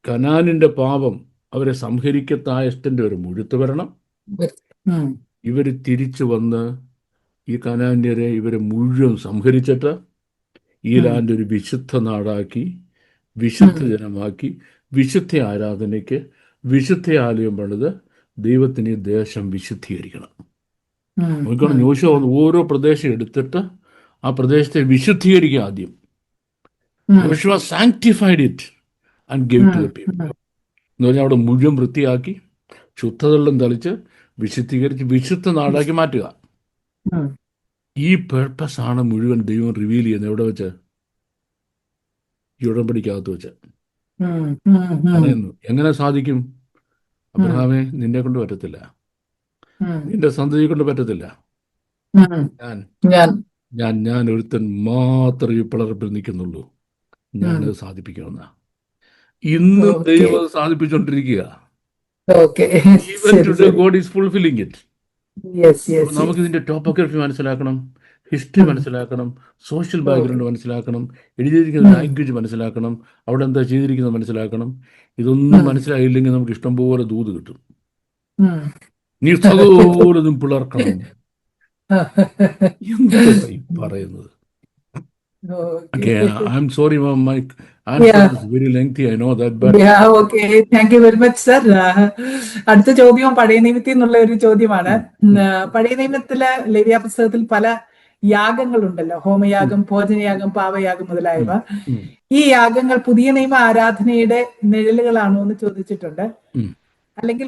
കനാനിൻ്റെ പാപം അവരെ സംഹരിക്കത്തായ എക്സ്റ്റൻ്റ് വരെ മുഴുത്തു വരണം. ഇവർ തിരിച്ചു വന്ന് ഈ കനാന്യരെ ഇവരെ മുഴുവൻ സംഹരിച്ചിട്ട് ഈ ലാൻഡ് ഒരു വിശുദ്ധ നാടാക്കി, വിശുദ്ധ ജനമാക്കി, വിശുദ്ധ ആരാധനയ്ക്ക് വിശുദ്ധ ആലയം പണിത് ദൈവത്തിന് ഈ ദേശം വിശുദ്ധീകരിക്കണം. നോക്കണം, യോശുവ ഓരോ പ്രദേശം എടുത്തിട്ട് ആ പ്രദേശത്തെ വിശുദ്ധീകരിക്കുക ആദ്യം. യോശുവ sanctified it and give to the people. എന്ന് പറഞ്ഞാൽ അവിടെ മുഴുവൻ വൃത്തിയാക്കി ശുദ്ധതള്ളം തളിച്ച് വിശുദ്ധീകരിച്ച് വിശുദ്ധ നാടാക്കി മാറ്റുക. ഈ പേർപ്പസാണ് മുഴുവൻ ദൈവം റിവീൽ ചെയ്യുന്നത്. എവിടെ വെച്ച്? ഈ ഉടമ്പടിക്കകത്ത് വെച്ച് പറയുന്നു. എങ്ങനെ സാധിക്കും? അബ്രഹാമേ, നിന്നെ കൊണ്ട് പറ്റത്തില്ല, നിന്റെ സന്തതി കൊണ്ട് പറ്റത്തില്ല. ഞാൻ ഒരുത്തൻ മാത്രം ഈ പിളർപ്പിൽ നിൽക്കുന്നുള്ളൂ. ഞാനത് സാധിപ്പിക്കണമെന്ന ഇന്ന് ദൈവം അത് സാധിപ്പിച്ചുകൊണ്ടിരിക്കുക. God is fulfilling it. നമുക്ക് ഇതിന്റെ ടോപ്പോഗ്രഫി മനസ്സിലാക്കണം, ഹിസ്റ്ററി മനസ്സിലാക്കണം, സോഷ്യൽ ബാക്ക്ഗ്രൗണ്ട് മനസ്സിലാക്കണം, എഴുതിയിരിക്കുന്ന ലാംഗ്വേജ് മനസ്സിലാക്കണം, അവിടെ എന്താ ചെയ്തിരിക്കുന്നത് മനസ്സിലാക്കണം. ഇതൊന്നും മനസ്സിലായില്ലെങ്കിൽ നമുക്ക് ഇഷ്ടംപോലെ ദൂത് കിട്ടും. നീ സകലതും പിളർക്കണം. എന്താ ഈ പറയുന്നത്? I'm sorry, ma'am, my answer is very lengthy, I know that, but thank you very much sir. അടുത്ത ചോദ്യവും പഴയ നിയമത്തിൽ നിന്നുള്ള ഒരു ചോദ്യമാണ്. പഴയ നിയമത്തിലെ ലേവ്യ പുസ്തകത്തിൽ പല യാഗങ്ങളുണ്ടല്ലോ, ഹോമയാഗം, ഭോജനയാഗം, പാവയാഗം മുതലായവ. ഈ യാഗങ്ങൾ പുതിയ നിയമ ആരാധനയുടെ നിഴലുകളാണോ എന്ന് ചോദിച്ചിട്ടുണ്ട്. അല്ലെങ്കിൽ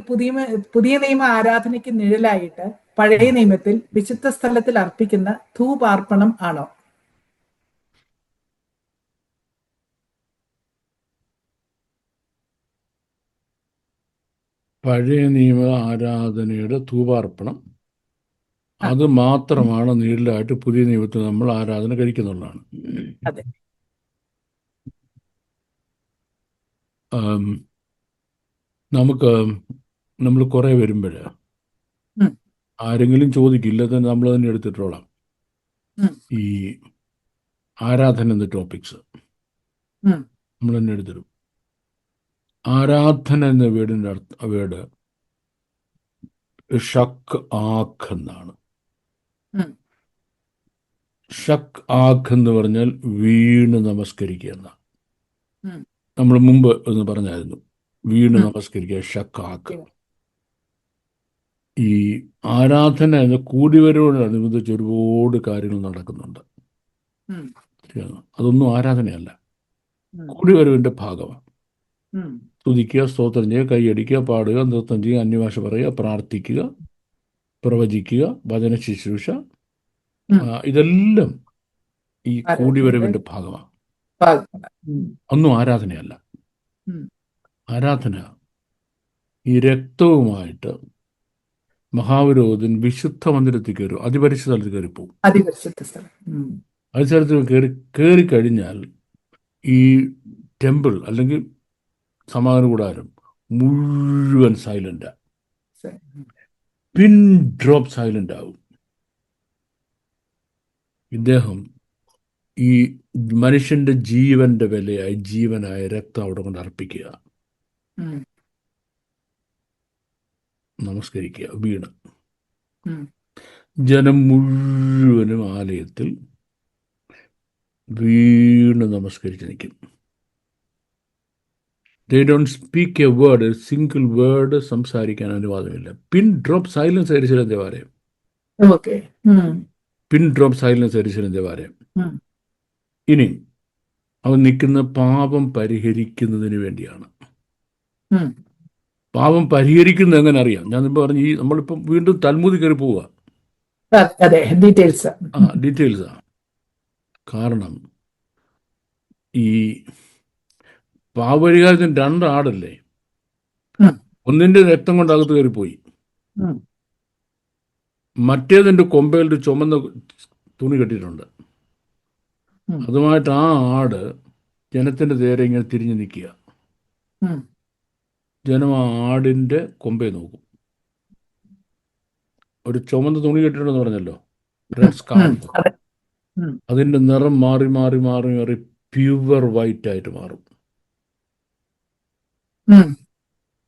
പുതിയ നിയമ ആരാധനയ്ക്ക് നിഴലായിട്ട് പഴയ നിയമത്തിൽ വിശുദ്ധ സ്ഥലത്തിൽ അർപ്പിക്കുന്ന ധൂപാർപ്പണം ആണോ? പഴയ നിയമ ആരാധനയുടെ ധൂപാർപ്പണം അത് മാത്രമാണ് നീളായിട്ട് പുതിയ നിയമത്തിൽ നമ്മൾ ആരാധന കഴിക്കുന്നുള്ളതാണ്. നമ്മൾ കുറേ വരുമ്പോൾ ആരെങ്കിലും ചോദിക്കില്ല, തന്നെ നമ്മൾ തന്നെ എടുത്തിട്ടോളാം ഈ ആരാധന എന്ന ടോപ്പിക്സ് നമ്മൾ തന്നെ എടുത്തിടും. ആരാധന എന്ന വേർഡിൻ്റെ വേർഡ് ഷക്ക് ആഖ് എന്നാണ്. ഷക്ക് ആഖ് എന്ന് പറഞ്ഞാൽ വീണ് നമസ്കരിക്കുക എന്നാണ്. നമ്മൾ മുമ്പ് ഒന്ന് പറഞ്ഞായിരുന്നു, വീണ് നമസ്കരിക്കുക, ഷക്ക് ആഖ്. ഈ ആരാധന എന്ന കൂടിവരവോടനുബന്ധിച്ച് ഒരുപാട് കാര്യങ്ങൾ നടക്കുന്നുണ്ട്. അതൊന്നും ആരാധനയല്ല, കൂടിവരവിൻ്റെ ഭാഗമാണ്. സ്തുതിക്കുക, സ്തോത്രം ചെയ്യുക, കൈയടിക്കുക, പാടുക, നൃത്തം ചെയ്യുക, അന്യഭാഷ പറയുക, പ്രാർത്ഥിക്കുക, പ്രവചിക്കുക, വചന ശുശ്രൂഷ, ഇതെല്ലാം ഈ കൂടിവരവിൻ്റെ ഭാഗമാണ്. ഒന്നും ആരാധനയല്ല. ആരാധന ഈ രക്തവുമായിട്ട് മഹാപുരോഹിതൻ വിശുദ്ധ മന്ദിരത്തിൽ കയറും, അതിപരിശുദ്ധ സ്ഥലത്ത് കയറിപ്പോവും. അതിസ്ഥലത്ത് കയറിക്കഴിഞ്ഞാൽ ഈ ടെമ്പിൾ അല്ലെങ്കിൽ സമാഗമന കൂടാരം മുഴുവൻ സൈലൻ്റാ, പിൻ ഡ്രോപ്പ് സൈലൻ്റ് ആവും. ഇദ്ദേഹം ഈ മനുഷ്യന്റെ ജീവന്റെ വിലയായി ജീവനായ രക്തം അവിടെ കൊണ്ട് അർപ്പിക്കുക, ഉം, നമസ്കരിക്കുക വീണ്. ഉം, ജനം മുഴുവനും ആലയത്തിൽ വീണ് നമസ്കരിച്ച് നിൽക്കും. They don't speak A word, single word സംസാരിക്കാൻ അനുവാദമില്ല. പിൻ ഡ്രോപ്പ് സൈലൻസ് എരിശിലേം ദേവാലയം, ഓക്കെ. ഉം, പിൻ ഡ്രോപ്പ് സൈലൻസ് എരിശിലേം ദേവാലയം. ഉം, ഇനി അവൻ നിൽക്കുന്ന പാപം പരിഹരിക്കുന്നതിന് വേണ്ടിയാണ്. ഉം, പാപം പരിഹരിക്കുന്നത് എങ്ങനെ അറിയാം? ഞാൻ ഇപ്പോൾ പറഞ്ഞു, ഈ നമ്മളിപ്പം വീണ്ടും തൽമൂദിൽ കയറി പോവുക. അതെ, ഡീറ്റെയിൽസ്. ഡീറ്റെയിൽസാ. കാരണം ഈ പാപപരിഹാരത്തിന് 2 ആടല്ലേ, ഉം, ഒന്നിൻ്റെ രക്തം കൊണ്ട് അകത്ത് കയറിപ്പോയി, ഉം, മറ്റേതിൻ്റെ കൊമ്പയിൽ ഒരു ചുമന്ന തുണി കെട്ടിയിട്ടുണ്ട്. ഉം, അതുമായിട്ട് ആ ആട് ജനത്തിൻ്റെ നേരെ ഇങ്ങനെ തിരിഞ്ഞു നിൽക്കുക. ഉം, ജനം ആ ആടിൻ്റെ കൊമ്പേ നോക്കും. ഒരു ചുമന്ന തുണി കെട്ടിയിട്ടുണ്ടെന്ന് പറഞ്ഞല്ലോ, റെഡ് സ്കാർഫ്. അതെ. ഉം, അതിൻ്റെ നിറം മാറി മാറി മാറി മാറി പ്യുവർ വൈറ്റ് ആയിട്ട് മാറും. ഉം,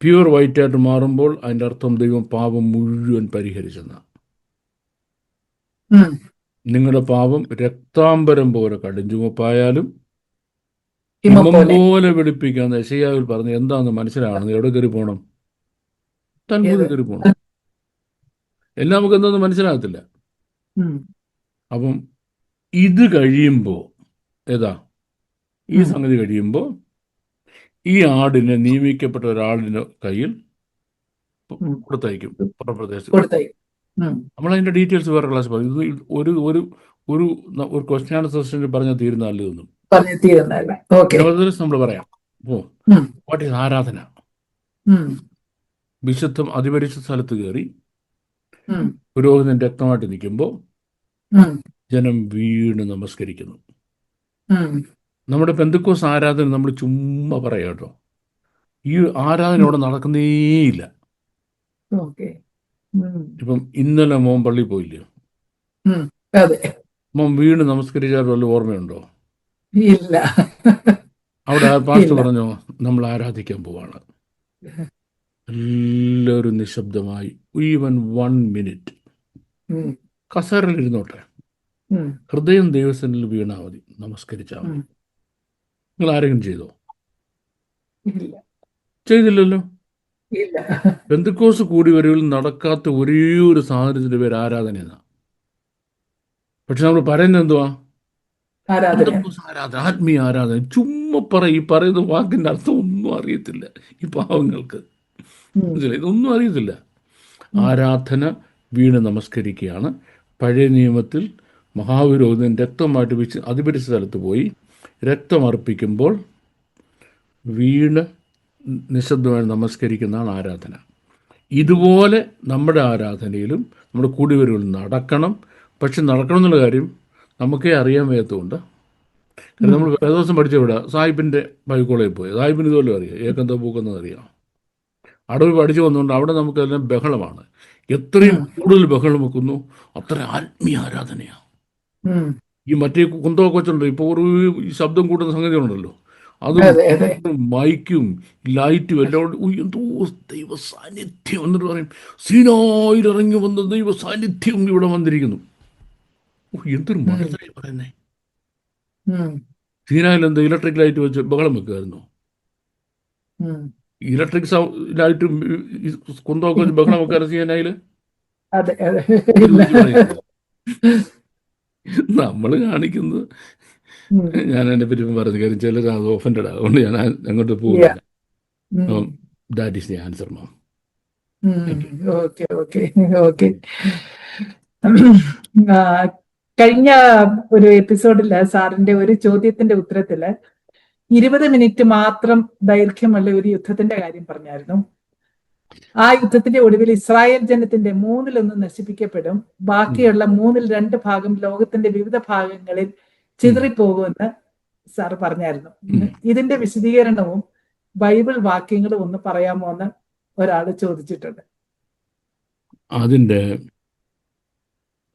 പ്യുവർ വൈറ്റ് ആയിട്ട് മാറുമ്പോൾ അതിൻ്റെ അർത്ഥം ദൈവം പാപം മുഴുവൻ പരിഹരിച്ചെന്നാണ്. ഉം, നിങ്ങളുടെ പാപം രക്താംബരം പോലെ കടുംചുമപ്പായാലും ഹിമം ഹിമം പോലെ. പോലെ വെളുപ്പിക്കാന്ന് യെശയ്യാവിൽ പറഞ്ഞ് എന്താണെന്ന് മനസ്സിലാവണം. എവിടെ കയറി പോകണം? തൽമൂദിൽ കയറി പോകണം. എല്ലാം നമുക്ക് എന്താണെന്ന് മനസ്സിലാകത്തില്ല. ഉം, അപ്പം ഇത് കഴിയുമ്പോൾ ഏതാ ഈ ഉം, സംഗതി കഴിയുമ്പോൾ ഈ ആടിനെ നിയമിക്കപ്പെട്ട ഒരാളിൻ്റെ കയ്യിൽ ഉം, കൊടുത്തയക്കും പുറപ്രദേശത്ത്. കൊടുത്തായി. ഉം, നമ്മളതിൻ്റെ ഡീറ്റെയിൽസ് വേറെ ക്ലാസ് പറയും. ഇത് ഒരു ഒരു ഒരു ഒരു ക്വസ്റ്റ്യൻ ആൻസർ സെഷനിൽ പറഞ്ഞാൽ തീരുന്ന അല്ലതൊന്നും. പറഞ്ഞു തീരുന്നല്ലേ. ഓക്കെ. നമ്മൾ പറയാം. ഓ, ഉം, വാട്ട് ഈസ് ആരാധന? ഉം, വിശുദ്ധം അതിപരിശുദ്ധ സ്ഥലത്ത് കയറി ഉം, പുരോഹിതൻ രക്തമായിട്ട് നിൽക്കുമ്പോൾ ഉം, ജനം വീണ് നമസ്കരിക്കുന്നു. ഉം, നമ്മുടെ പെന്തക്കോസ് ആരാധന നമ്മൾ ചുമ്മാ പറയാം കേട്ടോ. ഈ ആരാധന അവിടെ നടക്കുന്നേയില്ല. ഓക്കെ. ഉം, ഇപ്പം ഇന്നലെ മോൻ പള്ളിയിൽ പോയില്ലയോ? ഉം, അതെ. മോൻ വീണ് നമസ്കരിച്ചാൽ വല്ല ഓർമ്മയുണ്ടോ? ഇല്ല. അവിടെ പാസ്റ്റർ ഇല്ല. പറഞ്ഞോ, നമ്മൾ ആരാധിക്കാൻ പോവാണ്. എല്ലാവരും നിശബ്ദമായി, ഈവൻ 1 മിനിറ്റ് ഉം, കസേരയിൽ ഇരുന്നോട്ടെ, ഉം, ഹൃദയം ദൈവസന്നിധിയിൽ വീണാൽ മതി, നമസ്കരിച്ചാൽ മതി. ഉം, നിങ്ങൾ ആരെങ്കിലും ചെയ്തോ? ഇല്ല. ചെയ്തില്ലല്ലോ. ഇല്ല. പെന്തക്കോസ് കൂടി വരവിൽ നടക്കാത്ത ഒരേ ഒരു സാധനത്തിൻ്റെ പേര് ആരാധന എന്നാണ്. പക്ഷെ നമ്മൾ പറയുന്നത് എന്തുവാ? ആരാധന. പെന്തക്കോസ് ആരാധന, ആത്മീയ ആരാധന. ചുമ്മാ പറയും. ഈ പറയുന്ന വാക്കിൻ്റെ അർത്ഥം ഒന്നും അറിയത്തില്ല ഈ പാവങ്ങൾക്ക്. ഉം, മനസ്സിലായി? ഇതൊന്നും അറിയത്തില്ല. ഉം, ആരാധന വീണ് നമസ്കരിക്കുകയാണ്. പഴയ നിയമത്തിൽ മഹാപുരോഹിതൻ രക്തമായിട്ട് അതിപരിശ സ്ഥലത്ത് പോയി രക്തമർപ്പിക്കുമ്പോൾ വീണ് നിശബ്ദമായി നമസ്കരിക്കുന്നതാണ് ആരാധന. ഇതുപോലെ നമ്മുടെ ആരാധനയിലും നമ്മുടെ കൂടിവരവിൽ നടക്കണം. പക്ഷെ നടക്കണം എന്നുള്ള കാര്യം നമുക്കേ അറിയാൻ വയ്യാത്തതുകൊണ്ട്. കാരണം നമ്മൾ വേദോസം പഠിച്ച ഇവിടെ സാഹിബിൻ്റെ ബൈക്കോളയിൽ പോയി. സാഹിബിന് ഇതുപോലെ അറിയാം, ഏക്കെന്താ പൂക്കെന്നത് അറിയാം. അവിടെ പോയി പഠിച്ചു വന്നുകൊണ്ട് അവിടെ നമുക്കെല്ലാം ബഹളമാണ്. എത്രയും കൂടുതൽ ബഹളം വെക്കുന്നു അത്ര ആത്മീയ ആരാധനയാണ്. ഉം, ഈ മറ്റേ കുന്തമൊക്കെ വെച്ചുണ്ട് ഇപ്പോൾ ഒരു ഈ ശബ്ദം കൂട്ടുന്ന സംഗതികളുണ്ടല്ലോ, അതും അതെ, അതെ. മൈക്കും ലൈറ്റും എല്ലാം എന്തോ ദൈവ സാന്നിധ്യം എന്നിട്ട് പറയും, സീനായിൽ ഇറങ്ങി വന്ന ദൈവ സാന്നിധ്യം ഇവിടെ വന്നിരിക്കുന്നു. എന്തൊരു മനസ്സിലായി പറയുന്നേ. ഉം, സീനായിൽ എന്താ ഇലക്ട്രിക് ലൈറ്റ് വെച്ച് ബഹളം വെക്കുമായിരുന്നു? ഉം, ഇലക്ട്രിക് ലൈറ്റും കുന്തമൊക്കെ വെച്ച് ബഹളം വെക്കാറ് സീനായിൽ? അതെ, അതെ. ഇല്ല. നമ്മൾ കാണിക്കുന്നത്, ഉം, ഞാൻ എന്നെ പറ്റി പറഞ്ഞു കാര്യം ചിലർ അത് ഓഫൻഡഡ് അതുകൊണ്ട് ഞാൻ അങ്ങോട്ട് പോകുന്നില്ല. ഉം, that is the answer ma'am. Okay, okay, okay. കഴിഞ്ഞ ഒരു എപ്പിസോഡില് സാറിന്റെ ഒരു ചോദ്യത്തിന്റെ ഉത്തരത്തില് 20 മിനിറ്റ് മാത്രം ദൈർഘ്യമുള്ള ഒരു യുദ്ധത്തിന്റെ കാര്യം പറഞ്ഞായിരുന്നു. ആ യുദ്ധത്തിന്റെ ഒടുവിൽ ഇസ്രായേൽ ജനത്തിന്റെ 1/3 നശിപ്പിക്കപ്പെടും, ബാക്കിയുള്ള 2/3 ഭാഗം ലോകത്തിന്റെ വിവിധ ഭാഗങ്ങളിൽ ചിതറിപ്പോകുമെന്ന് സാർ പറഞ്ഞായിരുന്നു. ഇതിന്റെ വിശദീകരണവും ബൈബിൾ വാക്യങ്ങളും ഒന്ന് പറയാമോ എന്ന് ഒരാൾ ചോദിച്ചിട്ടുണ്ട്. അതിൻ്റെ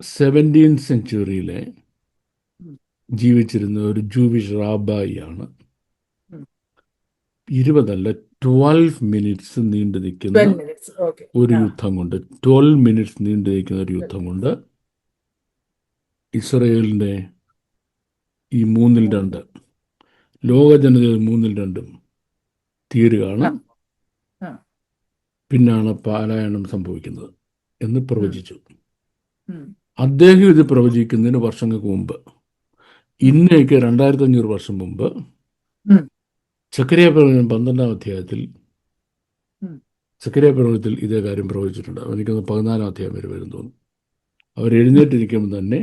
17th സെഞ്ച്വറിയിലെ ജീവിച്ചിരുന്ന ഒരു ജൂവിഷ് റാബായിയാണ്. ഉം. 20 12 മിനിറ്റ്സ് നീണ്ടു നിൽക്കുന്ന 12 minutes. Okay. ഒരു ആ. യുദ്ധം കൊണ്ട് 12 മിനിറ്റ്സ് നീണ്ടു നിൽക്കുന്ന ഒരു യുദ്ധം കൊണ്ട് ഇസ്രയേലിൻ്റെ ഈ 2/3 ലോക ജനതയിൽ 2/3 തീരുകയാണ്. ആ. പിന്നാണ് പാലായനം സംഭവിക്കുന്നത് എന്ന് പ്രവചിച്ചു. ഉം. അദ്ദേഹം ഇത് പ്രവചിക്കുന്നതിന് വർഷങ്ങൾക്ക് മുമ്പ്, ഇന്നേക്ക് 2500 വർഷം മുമ്പ്, ഉം. സക്കറിയ പ്രവചനം 12-ാം അധ്യായത്തിൽ ഉം. സക്കറിയ പ്രവചനത്തിൽ ഇതേ കാര്യം പ്രവചിച്ചിട്ടുണ്ട്. എനിക്കൊന്ന് 14-ാം അധ്യായം വരെ വരും തോന്നുന്നു. അവർ എഴുന്നേറ്റിരിക്കുമ്പോൾ തന്നെ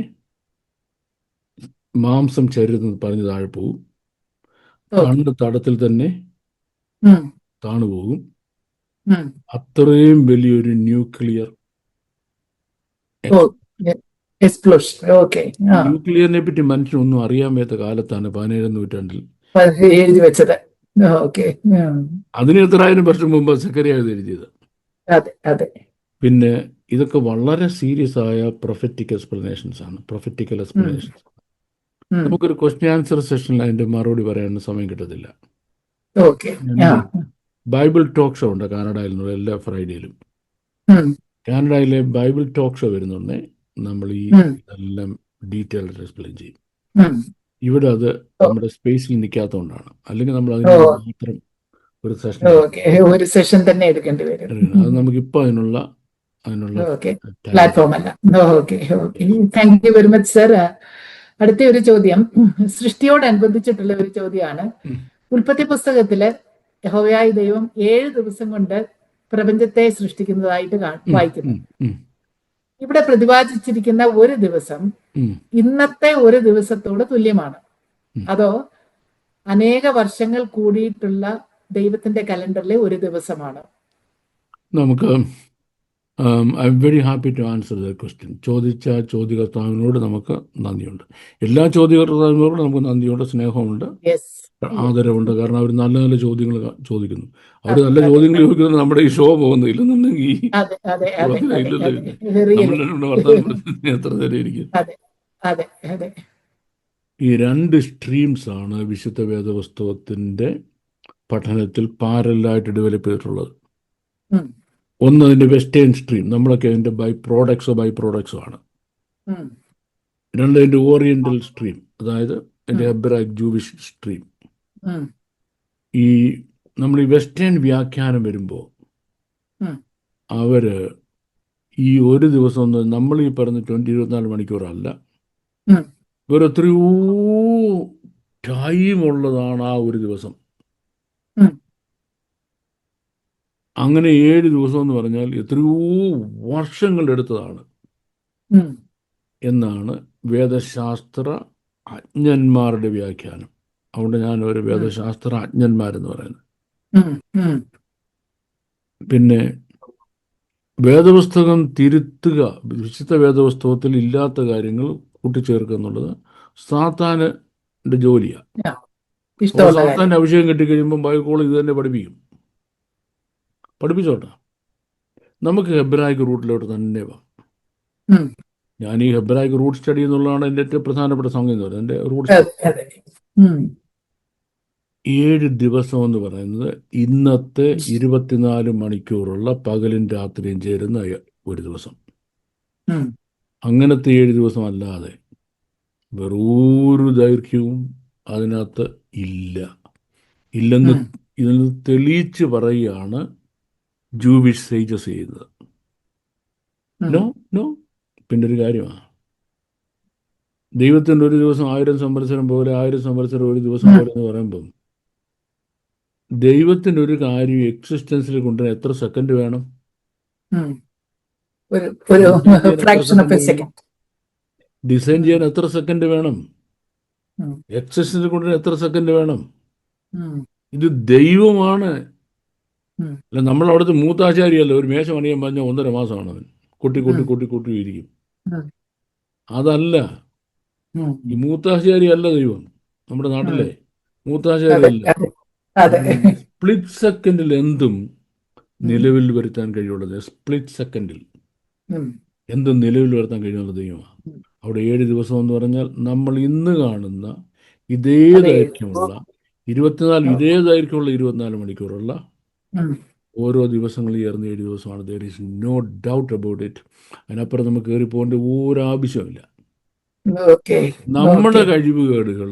മാംസം ശരീരത്തിൽ പറഞ്ഞ് താഴെ പോകും, Okay. കണ്ണ് തടത്തിൽ തന്നെ ഉം. താണുപോകും. ഉം. അത്രയും വലിയൊരു nuclear Oh, yeah. Explosion. Okay. ആ. ന്യൂക്ലിയറിനെ പറ്റി മനുഷ്യനൊന്നും അറിയാൻ വയ്യാത്ത കാലത്താണ് 17-ാം നൂറ്റാണ്ടിൽ എഴുതി വെച്ചത്. ഓക്കെ. അതിന് എത്രായിരം വർഷം മുമ്പ് സക്കറിയ ഇത് എഴുതിയത്. അതെ അതെ. പിന്നെ ഇതൊക്കെ വളരെ സീരിയസ് ആയ പ്രൊഫറ്റിക് എക്സ്പ്ലനേഷൻസ് ആണ്, പ്രൊഫറ്റിക്കൽ എക്സ്പ്ലനേഷൻസ്. ഉം. നമുക്കൊരു ക്വസ്റ്റ്യൻ ആൻസർ സെഷനിൽ അതിൻ്റെ മറുപടി പറയാൻ സമയം കിട്ടത്തില്ല. ഓക്കെ. ആ. ബൈബിൾ ടോക്ക് ഷോ ഉണ്ട് കാനഡയിൽ നിന്നുള്ള എല്ലാ ഫ്രൈഡേയിലും. ഉം. കാനഡയിലെ ബൈബിൾ ടോക്ക് ഷോ വരുന്നുണ്ടേ നമ്മൾ ഈ ഉം. എല്ലാം ഡീറ്റെയിൽഡ് എക്സ്പ്ലെയിൻ ചെയ്യും. ഉം. ഇവിടെ അത് നമ്മുടെ സ്പേസിൽ നിൽക്കാത്തതുകൊണ്ടാണ്. അല്ലെങ്കിൽ നമ്മൾ അതിന് ഓ. മാത്രം ഒരു സെഷൻ ഓക്കെ. ഒരു സെഷൻ തന്നെ എടുക്കേണ്ടി വരും. അത് നമുക്കിപ്പോൾ അതിനുള്ള ഓക്കെ. time പ്ലാറ്റ്ഫോം അല്ല. Okay. Okay. Thank you very much sir. അടുത്ത ഒരു ചോദ്യം സൃഷ്ടിയോടനുബന്ധിച്ചിട്ടുള്ള ഒരു ചോദ്യമാണ്. ഉം. ഉൽപ്പത്തി പുസ്തകത്തില് യഹോവയായ ദൈവം 7 ദിവസം കൊണ്ട് പ്രപഞ്ചത്തെ സൃഷ്ടിക്കുന്നതായിട്ട് വായിക്കുന്നു. ഉം. ഇവിടെ പ്രതിപാദിച്ചിരിക്കുന്ന ഒരു ദിവസം ഉം. ഇന്നത്തെ ഒരു ദിവസത്തോട് തുല്യമാണ്. ഉം. അതോ അനേക വർഷങ്ങൾ കൂടിയിട്ടുള്ള ദൈവത്തിന്റെ കലണ്ടറിലെ ഒരു ദിവസമാണ്? നമുക്ക് I am very happy to answer the question. ചോദിച്ച ചോദ്യകർത്താവിനോട് നമുക്ക് നന്ദിയുണ്ട്. എല്ലാ ചോദ്യകർത്താവിനോടും നമുക്ക് നന്ദിയുണ്ട്, സ്നേഹമുണ്ട്, യെസ്. ആദരവുണ്ട്. കാരണം അവർ നല്ല നല്ല ചോദ്യങ്ങൾ ചോദിക്കുന്നു. അവർ അതെ, നല്ല അതെ, ചോദ്യങ്ങൾ അതെ. ചോദിക്കുന്നത് നമ്മുടെ ഈ ഷോ പോകുന്നില്ലെന്നുണ്ടെങ്കിൽ അതെ അതെ അതെ അതെ ഇല്ലല്ലോ. അതെ. Really. നമ്മൾ വർത്തമാനം എത്ര നേരം ഇരിക്കും. അതെ അതെ അതെ. ഈ 2 സ്ട്രീംസ് ആണ് വിശുദ്ധ വേദപുസ്തകത്തിൻ്റെ പഠനത്തിൽ പാരലായിട്ട് ഡെവലപ്പ് ചെയ്തിട്ടുള്ളത്. ഉം. ഒന്ന് അതിൻ്റെ വെസ്റ്റേൺ സ്ട്രീം, നമ്മളൊക്കെ അതിൻ്റെ ബൈ പ്രോഡക്ട്സോ ആണ്. ഉം. രണ്ട് അതിൻ്റെ ഓറിയൻ്റൽ സ്ട്രീം, അതായത് എൻ്റെ ഹെബ്രായിക് ജൂവിഷ് സ്ട്രീം. ഉം. ഈ നമ്മൾ ഈ വെസ്റ്റേൺ വ്യാഖ്യാനം വരുമ്പോൾ ഉം. അവർ ഈ ഒരു ദിവസം ഒന്ന് നമ്മൾ ഈ പറഞ്ഞ 24 മണിക്കൂറല്ല, ഉം. ഇവരെത്രയോ ടൈമുള്ളതാണ് ആ ഒരു ദിവസം. ഉം. അങ്ങനെ 7 ദിവസം എന്ന് പറഞ്ഞാൽ എത്രയോ വർഷങ്ങളെടുത്തതാണ് ഉം. എന്നാണ് വേദശാസ്ത്ര അജ്ഞന്മാരുടെ വ്യാഖ്യാനം. അതുകൊണ്ട് ഞാൻ ഒരു വേദശാസ്ത്ര അജ്ഞന്മാരെന്ന് പറയുന്നത്. ഉം. ഉം. പിന്നെ വേദപുസ്തകം തിരുത്തുക, വിശുദ്ധ വേദപുസ്തകത്തിൽ ഇല്ലാത്ത കാര്യങ്ങൾ കൂട്ടിച്ചേർക്കുക എന്നുള്ളത് സാത്താൻ്റെ ജോലിയാണ്. ഇഷ്ടമുള്ള കാര്യം. സാത്താൻ്റെ അഭിഷേകം കിട്ടിക്കഴിയുമ്പോൾ ബൈബിൾ ഇത് തന്നെ പഠിപ്പിച്ചോട്ടെ. നമുക്ക് ഹെബ്രായിക് റൂട്ടിലോട്ട് തന്നെ പോകാം. ഉം. ഞാൻ ഈ ഹെബ്രായിക് റൂട്ട് സ്റ്റഡി എന്നുള്ളതാണ് എൻ്റെ ഏറ്റവും പ്രധാനപ്പെട്ട സംഗതി എന്ന് പറയുന്നത്. എൻ്റെ റൂട്ട് അതെ അതെ. ഉം. 7 ദിവസം എന്ന് പറയുന്നത് ഇന്നത്തെ 24 മണിക്കൂറുള്ള പകലും രാത്രിയും ചേരുന്ന ഒരു ദിവസം. ഉം. അങ്ങനത്തെ 7 ദിവസം അല്ലാതെ വേറൊരു ദൈർഘ്യവും അതിനകത്ത് ഇല്ലെന്ന് ഇതിന് തെളിയിച്ച് പറയുകയാണ് ജൂവിഷ് സേജസ് ചെയ്യുന്നത്. നോ പിന്നെ ഒരു കാര്യമാണ്, ദൈവത്തിൻ്റെ ഒരു ദിവസം 1000 സംവത്സരം പോലെ, 1000 സംവത്സരം ഒരു ദിവസം പോലെ എന്ന് പറയുമ്പം ദൈവത്തിൻ്റെ ഒരു കാര്യം എക്സിസ്റ്റൻസിൽ കൊണ്ടുവരാൻ എത്ര സെക്കൻഡ് വേണം? ഡിസൈൻ ചെയ്യാൻ എത്ര സെക്കൻഡ് വേണം? എക്സിസ്റ്റൻസിൽ കൊണ്ടുവരാൻ എത്ര സെക്കൻഡ് വേണം? ഇത് ദൈവമാണ്. അല്ല, നമ്മൾ അവിടുത്തെ മൂത്താചാരിയല്ല. ഒരു മേശ പണിയാൻ പറഞ്ഞാൽ 1.5 മാസമാണ് അവൻ കൊട്ടി ഇരിക്കും. അതല്ല, ഈ മൂത്താചാരി അല്ല ദൈവം. നമ്മുടെ നാട്ടിലെ മൂത്താചാരി അല്ല. സ്പ്ലിറ്റ് സെക്കൻഡിൽ എന്തും നിലവിൽ വരുത്താൻ കഴിയുള്ളത്, സ്പ്ലിറ്റ് സെക്കൻഡിൽ എന്തും നിലവിൽ വരുത്താൻ കഴിയുന്നത് ദൈവമാണ്. അവിടെ 7 ദിവസം എന്ന് പറഞ്ഞാൽ നമ്മൾ ഇന്ന് കാണുന്ന ഇതേ അതെ. ദൈർഘ്യമുള്ള 24 മണിക്കൂറുള്ള ഉം. ഓരോ ദിവസങ്ങൾ ചേർന്ന് 7 ദിവസമാണ്. There is no doubt about it. അതിനപ്പുറം നമുക്ക് കയറി പോകേണ്ട ഒരാവശ്യമില്ല. ഓക്കെ. നമ്മുടെ ഓക്കെ. കഴിവുകേടുകൾ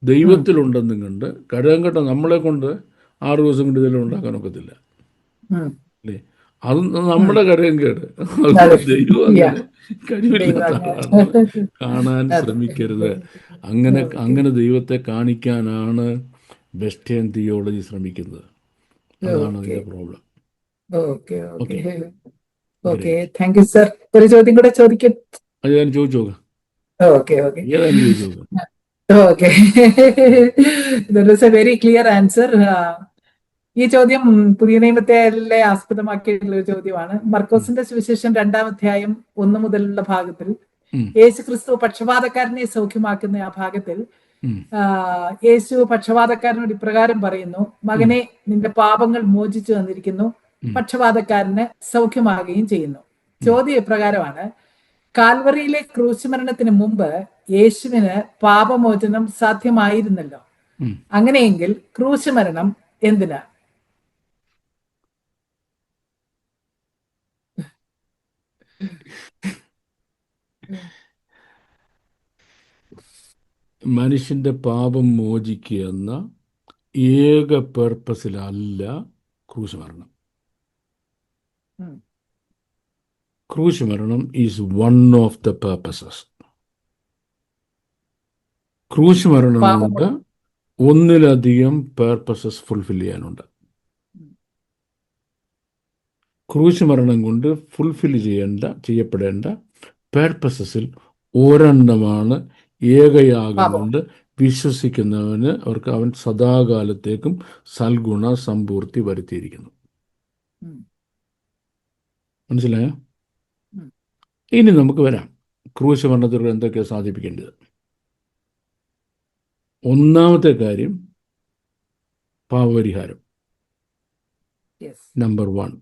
ദൈവത്തിലുണ്ടെന്നും കണ്ട് ഘടകം കെട്ട നമ്മളെ കൊണ്ട് 6 ദിവസം കൊണ്ട് ഇതെല്ലാം ഉണ്ടാക്കാൻ ഒക്കത്തില്ല ഉം. അല്ലേ? അത് നമ്മുടെ ഘടകം കേട്. അതെ. അതുകൊണ്ട് ദൈവം Yeah. അങ്ങനെ കഴിവില്ലാത്ത ആളാണെന്ന് കാണാൻ ശ്രമിക്കരുത്. അങ്ങനെ ദൈവത്തെ കാണിക്കാനാണ് വെസ്റ്റേൺ തിയോളജി ശ്രമിക്കുന്നത്. അതാണ് ഓക്കെ. അതിന്റെ problem. Okay. Okay. Okay, okay. Thank you sir. ഒരു ചോദ്യം കൂടെ ചോദിക്കാം. അത് ഞാൻ ചോദിച്ചു നോക്കാം. ഓക്കെ. ഓക്കെ. ഏതായാലും ചോദിച്ചു നോക്കാം. Okay. That was a very clear answer. ഈ ചോദ്യം പുതിയ നിയമത്തെ ആസ്പദമാക്കിയിട്ടുള്ള ഒരു ചോദ്യമാണ്. മർക്കോസിന്റെ സുവിശേഷം 2-ാം അധ്യായം 1 മുതലുള്ള ഭാഗത്തിൽ യേശു ക്രിസ്തു പക്ഷപാതക്കാരനെ സൗഖ്യമാക്കുന്ന ആ ഭാഗത്തിൽ യേശു പക്ഷപാതക്കാരനോട് ഇപ്രകാരം പറയുന്നു: മകനെ, നിന്റെ പാപങ്ങൾ മോചിച്ചു തന്നിരിക്കുന്നു. പക്ഷപാതക്കാരന് സൗഖ്യമാകുകയും ചെയ്യുന്നു. ചോദ്യം ഇപ്രകാരമാണ്: കാൽവറിയിലെ ക്രൂശുമരണത്തിന് മുമ്പ് യേശുവിന് പാപമോചനം സാധ്യമായിരുന്നല്ലോ. അങ്ങനെയെങ്കിൽ ക്രൂശുമരണം എന്തിനാ? മനുഷ്യന്റെ പാപം മോചിക്കുക എന്ന ഏക പേർപ്പസിലല്ല ക്രൂശുമരണം. ക്രൂശുമരണം is one of the purposes. ക്രൂശുമരണം കൊണ്ട് ഒന്നിലധികം പേർപ്പസസ് ഫുൾഫിൽ ചെയ്യാനുണ്ട്. ക്രൂശുമരണം കൊണ്ട് ഫുൾഫിൽ ചെയ്യപ്പെടേണ്ട പേർപ്പസസിൽ ഒരെണ്ണമാണ് ഏകയാഗം കൊണ്ട് വിശ്വസിക്കുന്നവന് അവൻ സദാകാലത്തേക്കും സൽഗുണ സമ്പൂർത്തി വരുത്തിയിരിക്കുന്നു. മനസ്സിലായോ? ഇനി നമുക്ക് വരാം ക്രൂശുമരണത്തിലൂടെ എന്തൊക്കെയാണ് സാധിപ്പിക്കേണ്ടത്. ഒന്നാമത്തെ കാര്യം പാപപരിഹാരം, നമ്പർ 1.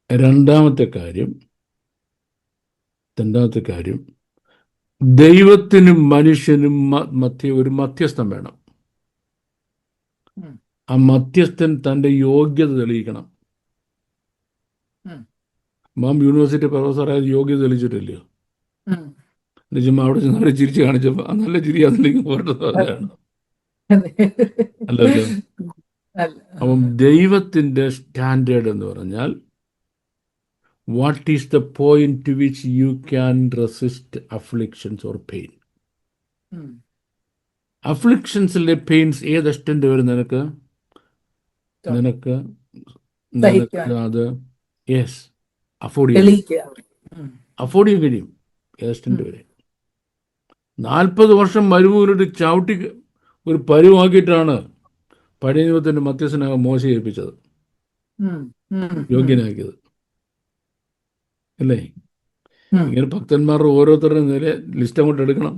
രണ്ടാമത്തെ കാര്യം ദൈവത്തിനും മനുഷ്യനും മധ്യ ഒരു മധ്യസ്ഥൻ വേണം. ആ മധ്യസ്ഥൻ തൻ്റെ യോഗ്യത തെളിയിക്കണം. യൂണിവേഴ്സിറ്റി പ്രൊഫസറായത് യോഗ്യത തെളിയിച്ചിട്ടില്ലയോ? ചുമ്മാ അവിടെ ചെന്ന് ചിരിച്ച് കാണിച്ചപ്പോ നല്ല ചിരിയാന്നില്ലെങ്കിൽ പോരട്ടെന്ന് അല്ലല്ലോ. അപ്പം ദൈവത്തിന്റെ സ്റ്റാൻഡേർഡ് എന്ന് പറഞ്ഞാൽ what is the point to which you can resist afflictions or pain? അഫ്ലിക്ഷൻസിലെ പെയിൻസ് ഏത് എക്സ്റ്റെന്റ് വരും നിനക്ക് അത് അഫോർഡ് ചെയ്യാൻ കഴിയും. ഏത് എക്സ്റ്റെന്റ് വരെ? 40 വർഷം മരുഭൂമിയിലോട്ട് ചവിട്ടി ഒരു പരുവാക്കിയിട്ടാണ് പഴയ നിയമത്തിന്റെ മധ്യസ്ഥനാകാൻ മോശയെ ഏൽപ്പിച്ചത്, യോഗ്യനാക്കിയത് അല്ലേ? ഇങ്ങനെ ഭക്തന്മാരുടെ ഓരോരുത്തരുടെ നേരെ ലിസ്റ്റ് അങ്ങോട്ട് എടുക്കണം.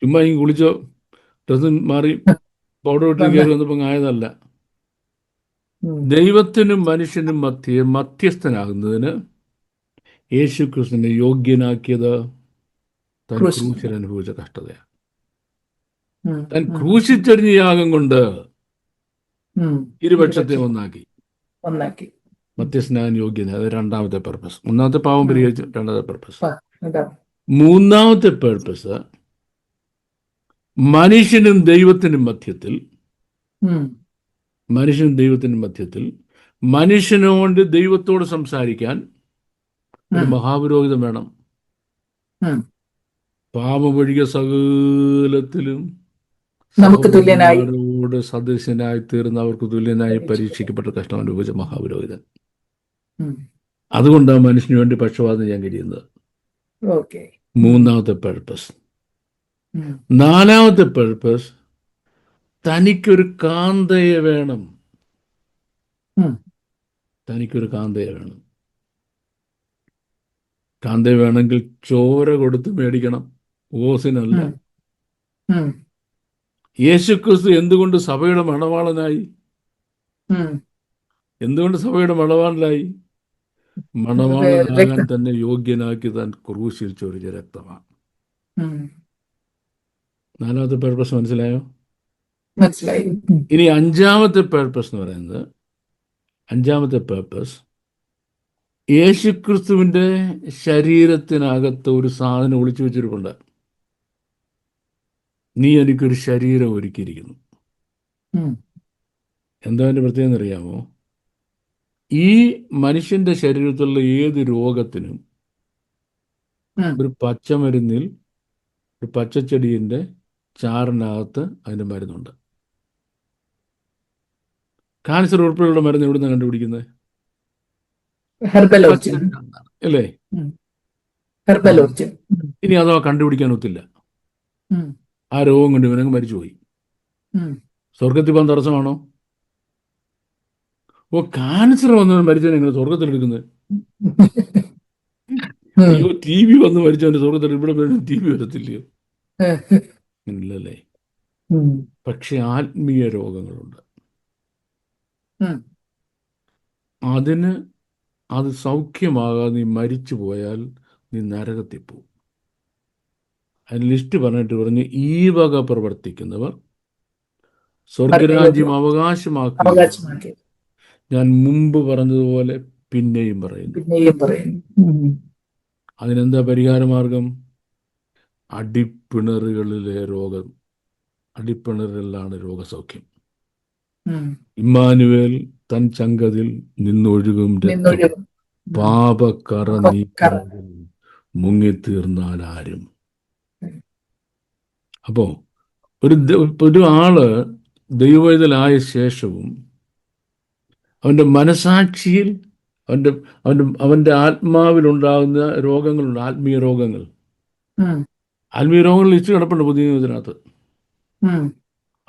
ചുമ്മാ ഈ കുളിച്ചോ ഡ്രസ്സും മാറി പൗഡർ ഇട്ട് കയറി വന്നപ്പോൾ ആയതല്ല. ദൈവത്തിനും മനുഷ്യനും മധ്യസ്ഥനാകുന്നതിന് യേശു ക്രിസ്തുവിനെ യോഗ്യനാക്കിയത് താൻ ക്രൂശിൽ അനുഭവിച്ച കഷ്ടതയാണ്. താൻ ക്രൂശിച്ചെറിഞ്ഞ യാഗം കൊണ്ട് ഇരുപക്ഷത്തെ ഒന്നാക്കി മധ്യസ്ഥനാകാൻ യോഗ്യത. അത് രണ്ടാമത്തെ പർപ്പസ്. ഒന്നാമത്തെ പാവം പരിഹരിച്ച് രണ്ടാമത്തെ പർപ്പസ്. മൂന്നാമത്തെ പർപ്പസ് മനുഷ്യനും ദൈവത്തിനും മധ്യത്തിൽ മനുഷ്യനോട് ദൈവത്തോട് സംസാരിക്കാൻ ഒരു മഹാപുരോഹിതൻ വേണം. പാപമൊഴികെ സകലത്തിലും സദൃശനായി തീർന്ന അവർക്ക് തുല്യനായി പരീക്ഷിക്കപ്പെട്ട കഷ്ടം അനുഭവിച്ച മഹാപുരോഹിതൻ. അതുകൊണ്ടാണ് മനുഷ്യന് വേണ്ടി പക്ഷപാതം ചെയ്യാൻ കഴിയുന്നത്. മൂന്നാമത്തെ പർപ്പസ്. നാലാമത്തെ പർപ്പസ് തനിക്കൊരു കാന്തയെ വേണം. കാന്തയെ വേണമെങ്കിൽ ചോര കൊടുത്ത് മേടിക്കണം, ഓസിനല്ല. യേശുക്രിസ്തു എന്തുകൊണ്ട് സഭയുടെ മണവാളനായി? മണവാളനാകാൻ രക്തം. തന്നെ യോഗ്യനാക്കി താൻ ക്രൂശിൽ ചൊരിഞ്ഞ രക്തമാണ്. ഉം. നാലാമത്തെ പേർപ്പസ് മനസ്സിലായോ? മനസ്സിലായി. ഇനി അഞ്ചാമത്തെ പേർപ്പസ് എന്ന് പറയുന്നത്, അഞ്ചാമത്തെ പേർപ്പസ് യേശുക്രിസ്തുവിൻ്റെ ശരീരത്തിനകത്ത് ഒരു സാധനം ഒളിച്ചു വെച്ചിരിപ്പുണ്ട്. നീ എനിക്കൊരു ശരീരം ഒരുക്കിയിരിക്കുന്നു. ഉം. എന്താ അതിൻ്റെ പ്രത്യേകത അറിയാമോ? ഈ മനുഷ്യന്റെ ശരീരത്തിലുള്ള ഏത് രോഗത്തിനും ഉം. ഒരു പച്ചമരുന്നിൽ, ഒരു പച്ചച്ചെടീൻ്റെ ചാറിനകത്ത് അതിൻ്റെ മരുന്നുണ്ട്. ക്യാൻസർ ഉൾപ്പെടെയുള്ള മരുന്ന് എവിടുന്നാണ് കണ്ടുപിടിക്കുന്നത്? Herbal origin. പച്ചച്ചെടിയിലാണ്, അല്ലേ? Herbal origin. ഇനി അതോ കണ്ടുപിടിക്കാൻ ഒത്തില്ല. ഉം. ആ രോഗം കൊണ്ട് ഇവനങ്ങ് മരിച്ചുപോയി. ഉം. സ്വർഗത്തിൽ പോകാൻ തടസ്സമാണോ? ഓ, ക്യാൻസർ വന്നവൻ മരിച്ചവൻ എങ്ങനെ സ്വർഗത്തിലെടുക്കുന്നത്? അയ്യോ, ടി ബി വന്ന് മരിച്ചവൻ്റെ സ്വർഗത്തിൽ ഇവിടെ ടി ബി വരത്തില്ലയോ? ഇല്ലല്ലേ. പക്ഷെ ആത്മീയ രോഗങ്ങളുണ്ട്. അതിന് അത് സൗഖ്യമാകാതെ നീ മരിച്ചു പോയാൽ നീ നരകത്തിൽ പോവും. അതിന് ലിസ്റ്റ് പറഞ്ഞു, ഈ വക പ്രവർത്തിക്കുന്നവർ സ്വർഗരാജ്യം അവകാശമാക്കി. ഞാൻ മുമ്പ് പറഞ്ഞതുപോലെ പിന്നെയും പറയുന്നു. അതിനെന്താ പരിഹാരമാർഗം? അടിപ്പിണറുകളിലെ രോഗം, അടിപ്പിണറുകളിലാണ് രോഗസൗഖ്യം. ഇമ്മാനുവേൽ തൻ ചങ്കതിൽ നിന്നൊഴുകും രക്തം പാപക്കറ നീക്കുന്നതിൽ മുങ്ങിത്തീർന്നാൽ ആരും. അപ്പോ ഒരു ആള് ദൈവവേദലായ ശേഷവും അവൻ്റെ മനസാക്ഷിയിൽ അവൻ്റെ ആത്മാവിലുണ്ടാകുന്ന രോഗങ്ങളുണ്ട്, ആത്മീയ രോഗങ്ങൾ. ആത്മീയ രോഗങ്ങൾ ലിസ്റ്റ് കിടപ്പുണ്ട് പുതിയ നിയമത്തിനകത്ത്.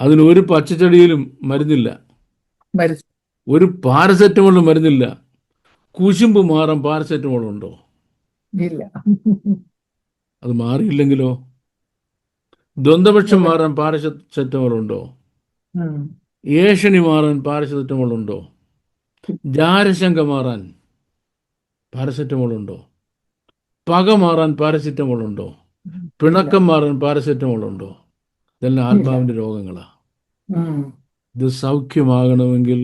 അതിനൊരു പച്ചച്ചെടിയിലും മരുന്നില്ല, ഒരു പാരസെറ്റമോളും മരുന്നില്ല. കുശുമ്പ് മാറാൻ പാരസെറ്റമോൾ ഉണ്ടോ? ഇല്ല. അത് മാറിയില്ലെങ്കിലോ? ദ്വന്ദ്പക്ഷം മാറാൻ പാരസെറ്റമോൾ ഉണ്ടോ? ഏഷണി മാറാൻ പാരസെറ്റമോൾ ഉണ്ടോ? ജാരശങ്ക മാറാൻ പാരസെറ്റമോൾ ഉണ്ടോ? പക മാറാൻ പാരസെറ്റമോൾ ഉണ്ടോ? പിണക്കം മാറാൻ പാരസെറ്റമോൾ ഉണ്ടോ? ഇതെല്ലാം ആത്മാവിൻ്റെ രോഗങ്ങളാണ്. ഇത് സൗഖ്യമാകണമെങ്കിൽ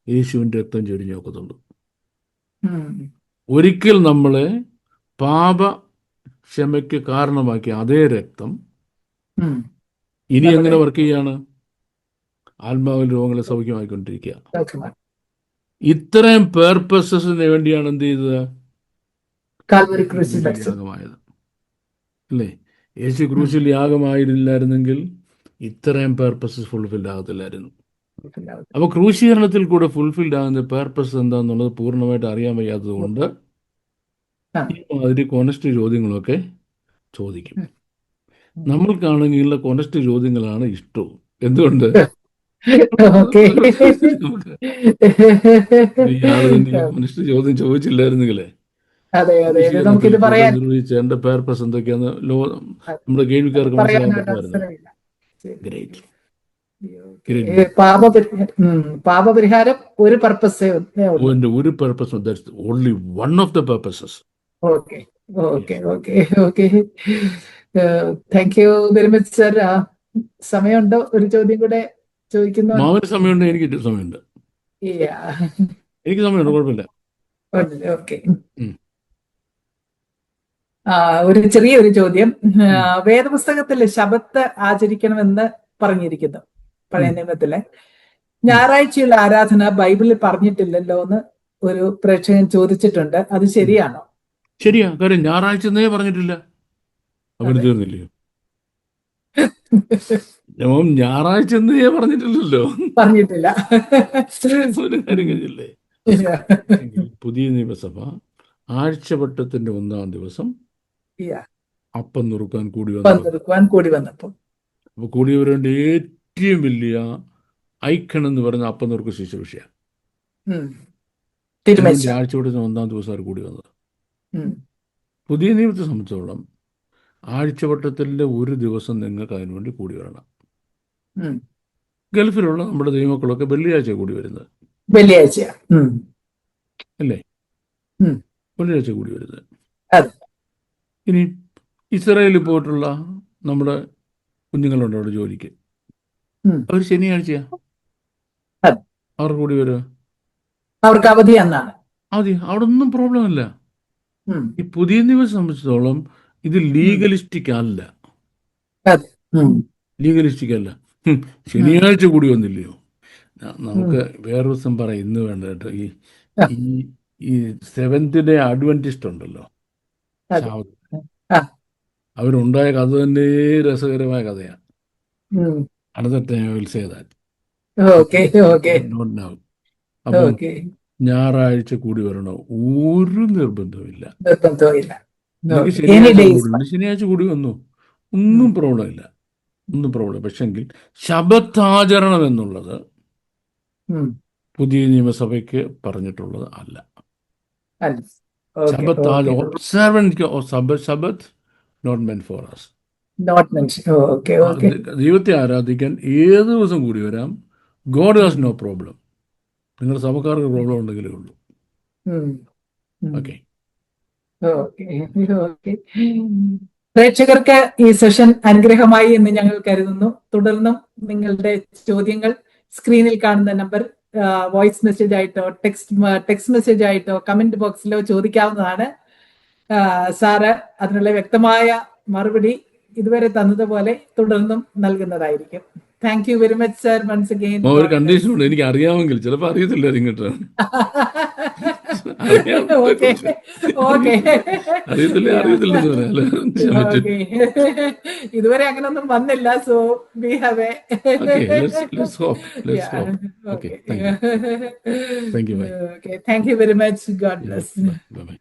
യേശുവിൻ്റെ രക്തം ചൊരിഞ്ഞു നോക്കത്തുള്ളൂ. ഒരിക്കൽ നമ്മളെ പാപക്ഷമയ്ക്ക് കാരണമാക്കിയ അതേ രക്തം ഇനി എങ്ങനെ വർക്ക് ചെയ്യാണ്? ആത്മാവിൽ രോഗങ്ങളെ സൗഖ്യമാക്കിക്കൊണ്ടിരിക്കുക. ഇത്രയും പേർപ്പസസിന് വേണ്ടിയാണ് എന്ത് ചെയ്തത്? യാഗമായത്, അല്ലേ? യേശു ക്രൂശിൽ യാഗമായിരുന്നില്ലായിരുന്നെങ്കിൽ ഇത്രയും പേർപ്പസസ് ഫുൾഫിൽഡ് ആകത്തില്ലായിരുന്നു. അപ്പോൾ ക്രൂശീകരണത്തിൽ കൂടെ ഫുൾഫിൽഡ് ആകുന്ന പേർപ്പസ് എന്താണെന്നുള്ളത് പൂർണ്ണമായിട്ട് അറിയാൻ വയ്യാത്തത് കൊണ്ട് ഈ മാതിരി കോണസ്റ്റ് ചോദ്യങ്ങളൊക്കെ ചോദിക്കും. നമ്മൾക്കാണെങ്കിലുള്ള കോണസ്റ്റ് ചോദ്യങ്ങളാണ് ഇഷ്ടവും. എന്തുകൊണ്ട്? ഇയാള് തന്നെ കോണസ്റ്റ് ചോദ്യം ചോദിച്ചില്ലായിരുന്നെങ്കിലേ നിർവഹിച്ചേണ്ട പേർപ്പസ് എന്തൊക്കെയാന്ന് നമ്മുടെ കേൾവിക്കാർക്ക് മനസ്സിലാവുന്നതായിരുന്നു. പാപപരിഹാരം ഒരു പർപ്പസ്, ഒരു purpose, that's only one of the purposes. Okay okay okay okay thank you very much sir. സമയമുണ്ടോ? ഒരു ചോദ്യം കൂടെ ചോദിക്കുന്നു. മാവിന് സമയമുണ്ട്, എനിക്ക് സമയമുണ്ട്. എനിക്ക് സമയമുണ്ട്, കുഴപ്പമില്ല. ഓക്കെ. ഒരു ചെറിയൊരു ചോദ്യം. വേദപുസ്തകത്തില് ശബത്ത് ആചരിക്കണമെന്ന് പറഞ്ഞിരിക്കുന്നു പഴയ നിയമത്തിലെ. ഞായറാഴ്ചയുള്ള ആരാധന ബൈബിളിൽ പറഞ്ഞിട്ടില്ലല്ലോ എന്ന് ഒരു പ്രേക്ഷകൻ ചോദിച്ചിട്ടുണ്ട്. അത് ശരിയാണോ? ശരിയാ. കാര്യം ഞായറാഴ്ച എന്നേ പറഞ്ഞിട്ടില്ല. അവന് തീർന്നില്ലയോ? ഞായറാഴ്ച എന്നേ പറഞ്ഞിട്ടില്ലല്ലോ. പറഞ്ഞിട്ടില്ല. ഒരു കാര്യം കഴിഞ്ഞില്ലേ? പുതിയ നിയമസഭ ആഴ്ചവട്ടത്തിന്റെ 1-ാം ദിവസം അപ്പം നുറുക്കാൻ കൂടി വന്നപ്പോൾ അപ്പൊ കൂടിയവരുടെ ഏറ്റവും വലിയ ഐക്കൺ എന്ന് പറയുന്ന അപ്പം നുറുക്ക് ശുശ്രൂഷ ആഴ്ചവട്ടത്തിന് 1-ാം ദിവസം അവർ കൂടി വന്നത്. പുതിയ നിയമത്തെ സംബന്ധിച്ചോളം ആഴ്ചവട്ടത്തിൻ്റെ ഒരു ദിവസം നിങ്ങൾക്ക് അതിനുവേണ്ടി കൂടി വരണം. ഗൾഫിലുള്ള നമ്മുടെ ദൈവമക്കളൊക്കെ വെള്ളിയാഴ്ച കൂടി വരുന്നത്, വെള്ളിയാഴ്ച അല്ലേ? ഉം. വെള്ളിയാഴ്ച കൂടി വരുന്നത്. അതെ. ഇനി ഇസ്രായേലിൽ പോയിട്ടുള്ള നമ്മുടെ കുഞ്ഞുങ്ങളുണ്ട് അവിടെ ജോലിക്ക്, ഉം. അവർ ശനിയാഴ്ചയാ അതെ. അവർ കൂടി വരിക. അവർക്ക് അവധി എന്നാണ്. അതെ, അവിടെ ഒന്നും പ്രോബ്ലം ഇല്ല. ഉം. ഈ പുതിയ നിയമം സംബന്ധിച്ചിടത്തോളം ഇത് ലീഗലിസ്റ്റിക് അല്ല. അതെ. ഉം. ലീഗലിസ്റ്റിക് അല്ല. ശനിയാഴ്ച കൂടി വന്നില്ലയോ? നമുക്ക് വേറൊരു ദിവസം പറയാം, ഇന്ന് വേണ്ട കേട്ടോ. ആ. ഈ ഈ സെവൻത് ഡേ അഡ്വന്റിസ്റ്റ് ഉണ്ടല്ലോ, അതെ. ശാബത്ത്, ആ. അവരുണ്ടായ കഥ തന്നെ രസകരമായ കഥയാണ്. ഉം. അടുത്ത വിൽസേതാൻ ഓക്കെ. ഓക്കെ. അപ്പം ഓക്കെ. ഞായറാഴ്ച കൂടി വരണോ? ഒരു നിർബന്ധമില്ല. നിർബന്ധമില്ല. എനിക്ക് ഓക്കെ. Any ശനിയാഴ്ച days. കൂടി, ശനിയാഴ്ച കൂടി വന്നു, ഒന്നും പ്രോബ്ലം ഇല്ല, ഒന്നും പ്രോബ്ലം. പക്ഷെങ്കിൽ ശബത്താചരണം എന്നുള്ളത് ഉം. പുതിയ നിയമസഭയ്ക്ക് പറഞ്ഞിട്ടുള്ളത് അല്ല. അല്ല. ഓക്കെ. ശബത്ത് ഓക്കെ. ഒബ്സർവൻസ് ശബത്ത് not meant for us. Not mention. Okay. Okay. ദൈവത്തെ ആരാധിക്കാൻ ഏത് ദിവസം കൂടി വരാം. God has no problem. നിങ്ങളുടെ സഭക്കാർക്ക് പ്രോബ്ലം ഉണ്ടെങ്കിലേ ഉള്ളൂ. ഉം. ഓക്കെ. ഓക്കെ. ഓക്കെ. പ്രേക്ഷകർക്ക് ഈ സെഷൻ അനുഗ്രഹമായി എന്ന് ഞങ്ങൾ കരുതുന്നു. തുടർന്നും നിങ്ങളുടെ ചോദ്യങ്ങൾ സ്ക്രീനിൽ കാണുന്ന നമ്പർ വോയിസ് മെസ്സേജ് ആയിട്ടോ ടെക്സ്റ്റ് മെസ്സേജ് ആയിട്ടോ കമന്റ് ബോക്സിലോ ചോദിക്കാവുന്നതാണ്. സാറ് അതിനുള്ള വ്യക്തമായ മറുപടി ഇതുവരെ തന്നതുപോലെ തുടർന്നും നൽകുന്നതായിരിക്കും. Thank you very much sir. Once again. ഒരു കണ്ടീഷൻ ഉണ്ട്, എനിക്ക് അറിയാമെങ്കിൽ, ചിലപ്പോൾ അറിയത്തില്ല ഇങ്ങോട്ട്. ഓക്കെ. ഓക്കെ. അറിയത്തില്ല ഇതുവരെ അങ്ങനൊന്നും വന്നില്ല. So we have thank you thank you very much. God bless. By.